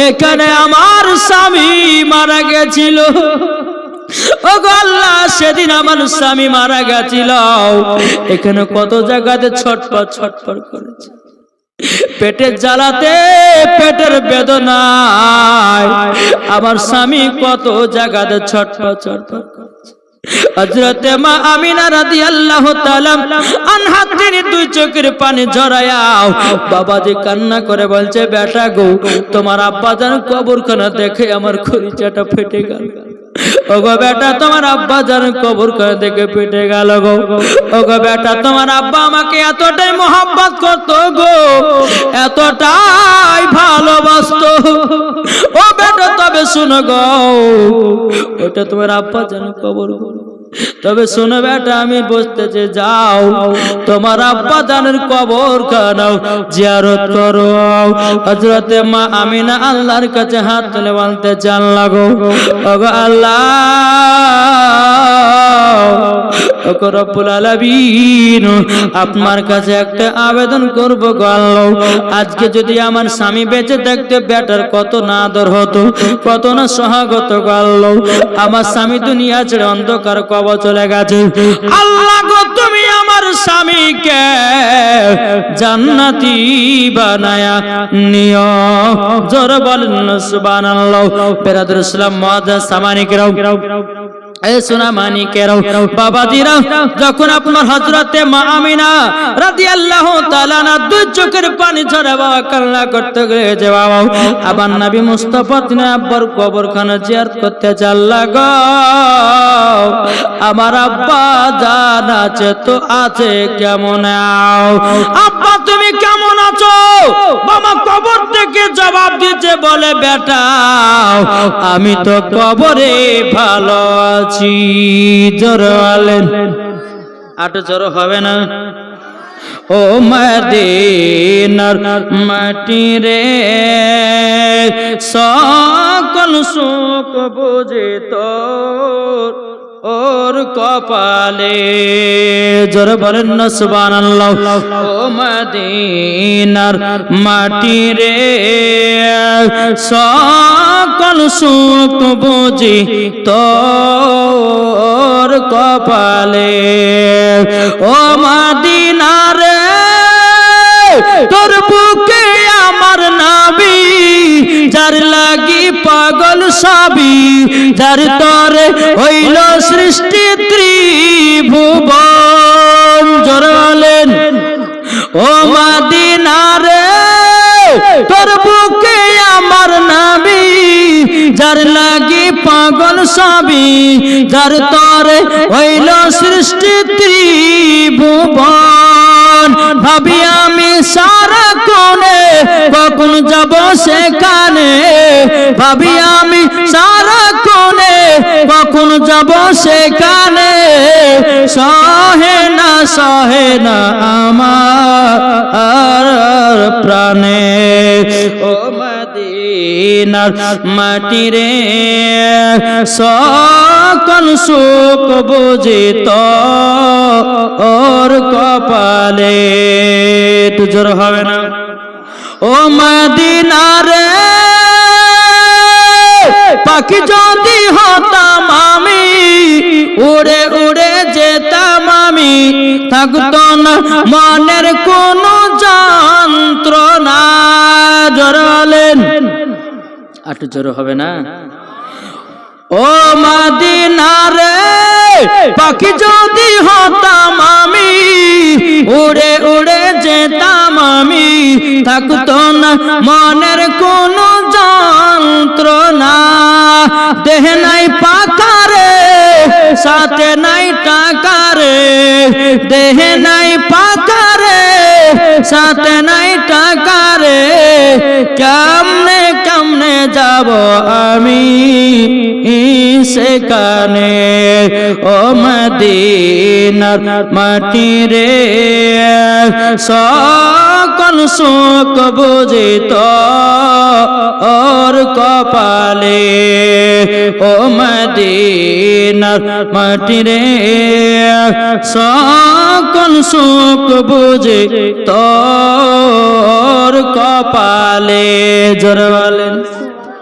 এখানে আমার স্বামী মারা গেছিল। ওগো আল্লাহ সেদিন আমার স্বামী মারা গেছিল। এখানে কত জায়গাতে ছটফট ছটফট করেছে, পেটের জ্বালাতে পেটের বেদনায় আমার স্বামী কত জায়গাতে ছটফট ছটফট করছে। হযরতে মা আমিনা রাদিয়াল্লাহু তাআলা আনহা তিনি দুই চোখের পানি ঝরায়া বাবাজি কান্না করে বলছে বেটা গো তোমার আব্বা জান কবরখানা দেখে আমার খলিচাটা ফেটে গেল। ওগো বেটা তোমার আব্বা জান কবরখানা দেখে ফেটে গেল গো। ওগো বেটা তোমার আব্বা আমাকে এতটাই মোহাব্বত করতো গো, এতটাই ভালোবাসতো। ও বেটা তবে শুনো গো ওটা তোমার আব্বা জান কবর, তবে শোনো বেটা আমি বসতেছে যাও তোমার আব্বা জানের কবরখানা জিয়ারত করো। হযরতে মা আমিনা আল্লাহর কাছে হাত তুলে বলতে চান লাগো ওগো আল্লাহ ওগো রব্বুল আলামিন আপনার কাছে একটা আবেদন করব গো আল্লাহ, আজকে যদি আমার স্বামী বেঁচে থাকতে বেটার কত না আদর হতো, কত না সহাগত গো আল্লাহ। আমার স্বামী দুনিয়া ছেড়ে অন্ধকার কবর চলে গেছে। আল্লাহ গো তুমি আমার স্বামীকে জান্নাতি বানায়া নিও। জোরে বলেন সুবহানাল্লাহ। বেরাদুল ইসলাম মুআদ্দিস সামানিকেরা এ সোনা মানিকেরাও বাবাজিরা, যখন আপনার হযরতে মা আমিনা রাদিয়াল্লাহু তাআলা না দুই চোখের পানি ঝরে বাবা কান্না করতে গেছে বাবা আবার নবী মুস্তাফা তিনি আব্বার কবরখানা জিয়ারত করতে চাল্লা গো। আমার আব্বা জান আছে তো আছে কেমন আব্বা তুমি কেমন আছো? বাবা কবর থেকে জবাব দিতে বলে বেটা আমি তো কবরে ভালো আছি। জোরে বলেন, আটো জোরে হবে না। ও মদিনার মাটি রে সকল সুখ বুঝে তোর ওর কপালে। জোরে বলেন না সুবহানাল্লাহ। ও মদিনার মাটি রে সকল সুখ বুঝি তোর কপালে। ও মদিনা রে তোর বুকে আমার নবী যার লাগি পাগল সবই, যার তোর তরে হইল সৃষ্টি ত্রিভুবন। জোরে বলেন ও মদিনা রে তোর বুকে আমার নবী, যার লাগি পাগল সবই, যার তরে হইল সৃষ্টি ত্রিভুবন। ভাবি আমি সারা কোণে কখন যাব সেখানে, ভাবি আমি সারা কোণে কখন যাব সেখানে। সহে না আমার প্রাণে ও মদিনার মাটি রে, সকল সুখ বুঝিত ওর কপালে। একটু জোর হবে না ও মদিনা রে, পাখি যদি হতাম আমি, উড়ে উড়ে যেতাম আমি, থাকতো না মনের কোনো যন্ত্রণা। জোরে বলেন একটু জোরে হবে না ও মদিনা রে, পাখি যদি হতাম আমি, উড়ে উড়ে যেতাম আমি, থাকতো না মনের কোনো যন্ত্রণা। দেহ নাই পাখা রে, সাথে নাই টাকা রে, দেহ নাই পাখা রে, সাথে নাই টাকা রে, কেমনে কেমনে যাব আমি সেখানে। ও মদিনার মাটি রে, সকল সুখ বুঝিত ওর কপালে। ও মদিনার মাটি রে, সকল সুখ বুঝিত ওর কপালে। জোরে বলেন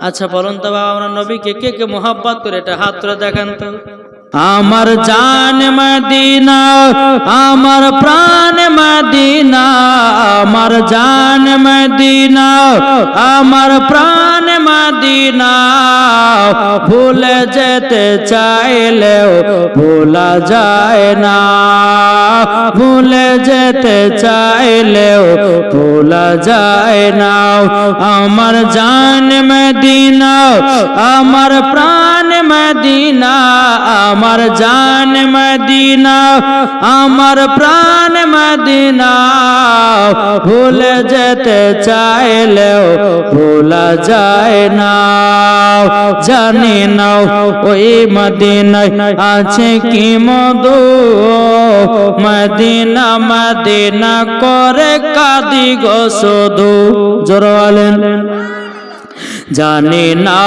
আচ্ছা বলুন তো বাবা, আমরা নবীকে কে কে মোহাব্বত করে এটা হাত তুলে দেখান তো। আমার জান মদিনা, আমার প্রাণ মদিনা, আমার জান মদিনা, আমার প্রাণ মদিনা। ভুলে যেতে চাইলেও ভোলা যায় না, ভুলে যেতে চাইলেও ভোলা যায় না। আমার জান মদিনা, আমার প্রাণ মদিনা, আমার জান মদিনা, আমার প্রাণ মদিনা। ভুলে যেতে চাইলেও ভোলা যায় না। জানি না ওই মদিনায় আছে কি মধু, মদিনা মদিনা করে কাঁদি গো শুধু। জোরে বলেন জানি না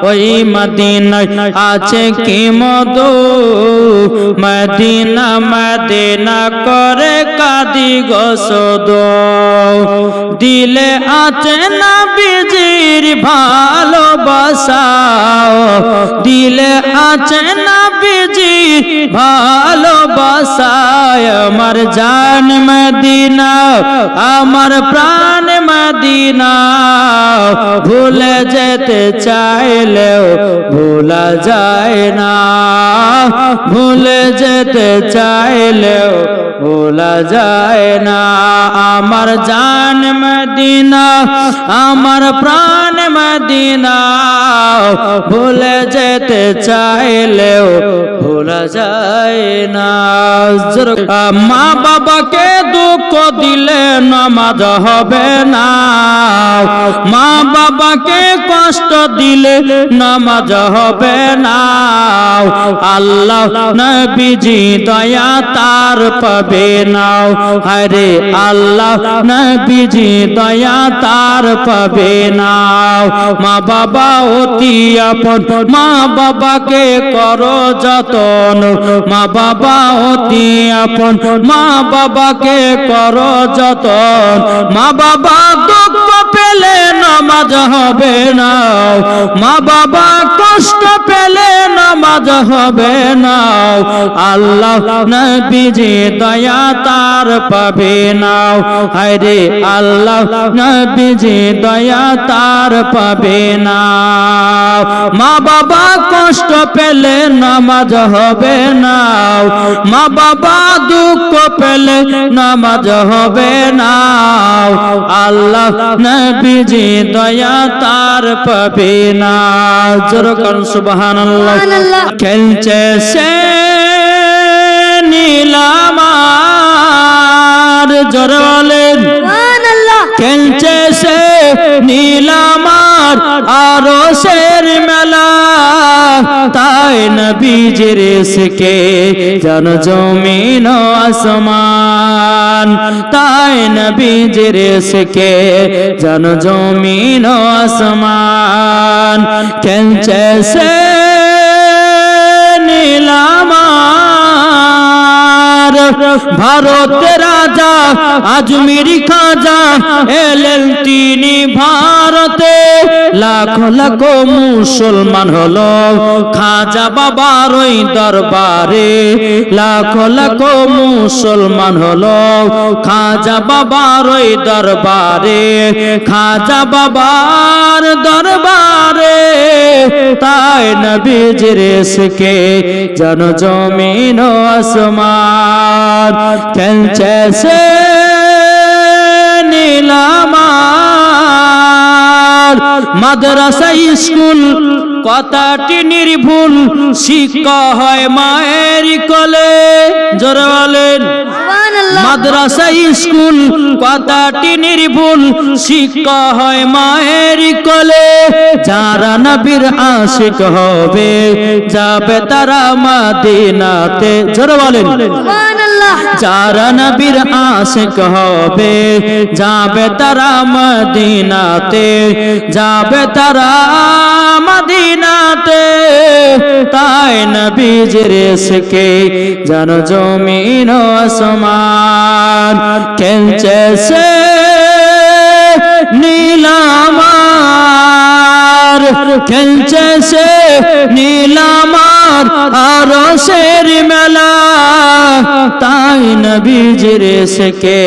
ওই মদিনায় আছে কি মধু, মদিনা মদিনা করে কাঁদি গো শুধু। দিলে আছে নবীজির ভালোবাসা, দিলে আছে নবীজির ভালোবাসা। আমার জান মদিনা, আমার প্রাণ মদিনা। ভুলে যেতে চাইলেও ভোলা যায় না, ভুলে যেতে চাইলেও ভোলা যায় না। আমার জান মদিনা, আমার প্রাণ মদিনা। ভুলে যেতে চাইলেও ভোলা যায় না। মা বাবাকে দুঃখ দিলে নামাজ হবে না, মা বাবাকে কষ্ট দিলে নামাজ হবে না। আল্লাহ নবীজি দয়া তার পাবে না, আরে আল্লাহ নবীজি দয়া তার পাবে না। মা বাবা অতি আপন, মা বাবাকে করো যতন, মা বাবা অতি আপন, মা বাবাকে করো যতন। মা বাবা দুঃখ পেলে পেলে নামাজ হবে না, মা বাবা কষ্ট পেলে নামাজ হবে না, আল্লাহ নবীজি দয়া তার পাবে না, হায়রে আল্লাহ নবীজি দয়া তার পাবে না। মা বাবা কষ্ট পেলে নামাজ হবে না, মা বাবা দুঃখ পেলে নামাজ হবে না, আল্লাহ নবীজি দয়া তার পাবে না। জোরে কোন সুবহানাল্লাহ। খেলছে সে নীলামার, জোরে বলেন খেলছে সে নীলামার আরশের মেলা, তাই নবীজির ইশকে জন জমিন আসমান, তাই নবীজির ইশকে জন জমিন আসমান। খেলছে সে নীলামার ভারতের রাজা আজমির খাজা এলেন তিনি ভারতে, লাখ লাখ মুসলমান হলো খাজা বাবার ওই দরবারে, লাখ লাখ মুসলমান হলো খাজা বাবার ওই দরবারে, খাজা বাবার দরবারে, তাই নবীজির ইশকে জন জমিন আসমান। খেলছে সে নীলামার মাদ্রাসা স্কুল কথাটি নির্ভুল, শিক্ষা হয় মায়ের কোলে, জোরে বলেন মাদ্রাসা স্কুল কথাটি নির্ভুল, শিক্ষা হয় মায়ের কোলে, যারা নবীর আশিক হবে যাবে তারা মদিনাতে, জোরে বলেন যারা নবীর আশিক হবে যাবে তারা মদিনাতে, যাবে তারা মদিনাতে, তাই নবীজির ইশকে জন জমিন আসমান। খেলছে সে নীলামার, খেলছে সে নীলামার আরশের মেলা, তাই নবীজির ইশকে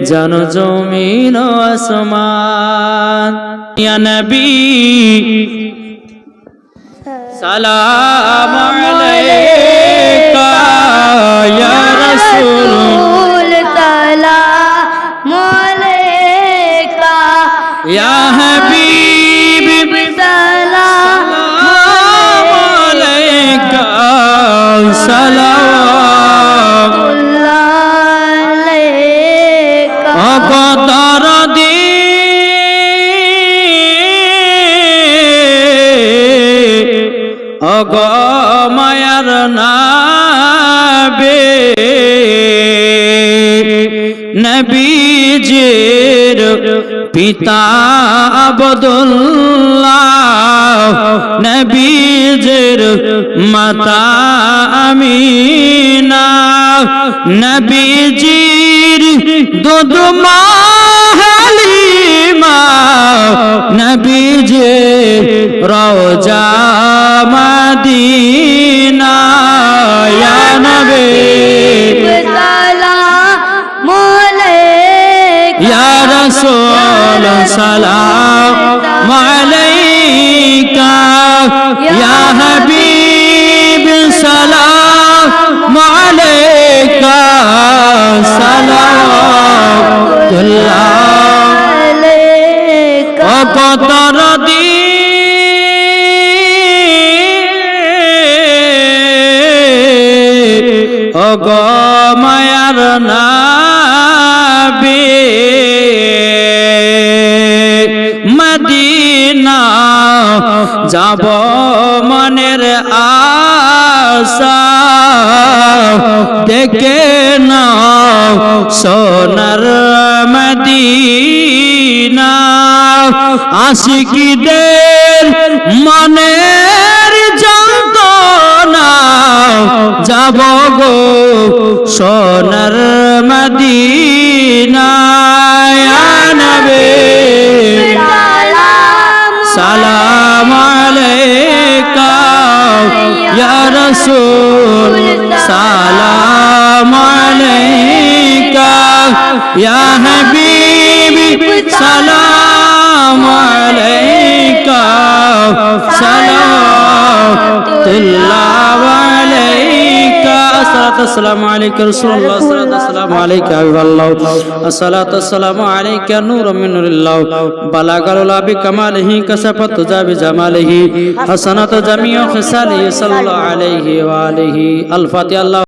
জন জমিন আসমান। ইয়া নবী সালাম আলাইকা ইয়া রাসূল সালাম আলাইকা ইয়া হাবিব সালাম আলাইকা সালাম আলাইকা অগদরদি অগ মায়ার নাবে নবীজির পিতা আব্দুল্লাহ, নবীজির মাতা আমিনা, নবীজির দুধ মা হালিমা, নবীজির রওজা মদিনা, ইয়া নবী সালাম আলাইকা ইয়া রাসূল সালাম আলাইকা ইয়া হাবিব সালাম আলাইকা সালাতুল্লাহ আলাইকা অকতরদি অগ মায়ার নাবি মদিনা যাব মনের আশা, দেখে না সোনার মদিনা, আশিকীদের মনের যন্ত্রণা, যাব গো সোনার মদিনা, ইয়া নবী ইয়া হাবিবি সালামু আলাইকা সালাতুল্লাহ আলাইকা আসসালামু আলাইকা রাসূলুল্লাহ আসসালামু আলাইকা হাবিবাল্লাহ আসসালামু আলাইকা নূরুম মিন নূরিল্লাহ বালাগাল বিকামালিহি কাসাফাত জাবি জামালিহি হাসানাত জামিউ খিসালিহি সাল্লাল্লাহু আলাইহি ওয়া আলিহি আল ফাতিহা।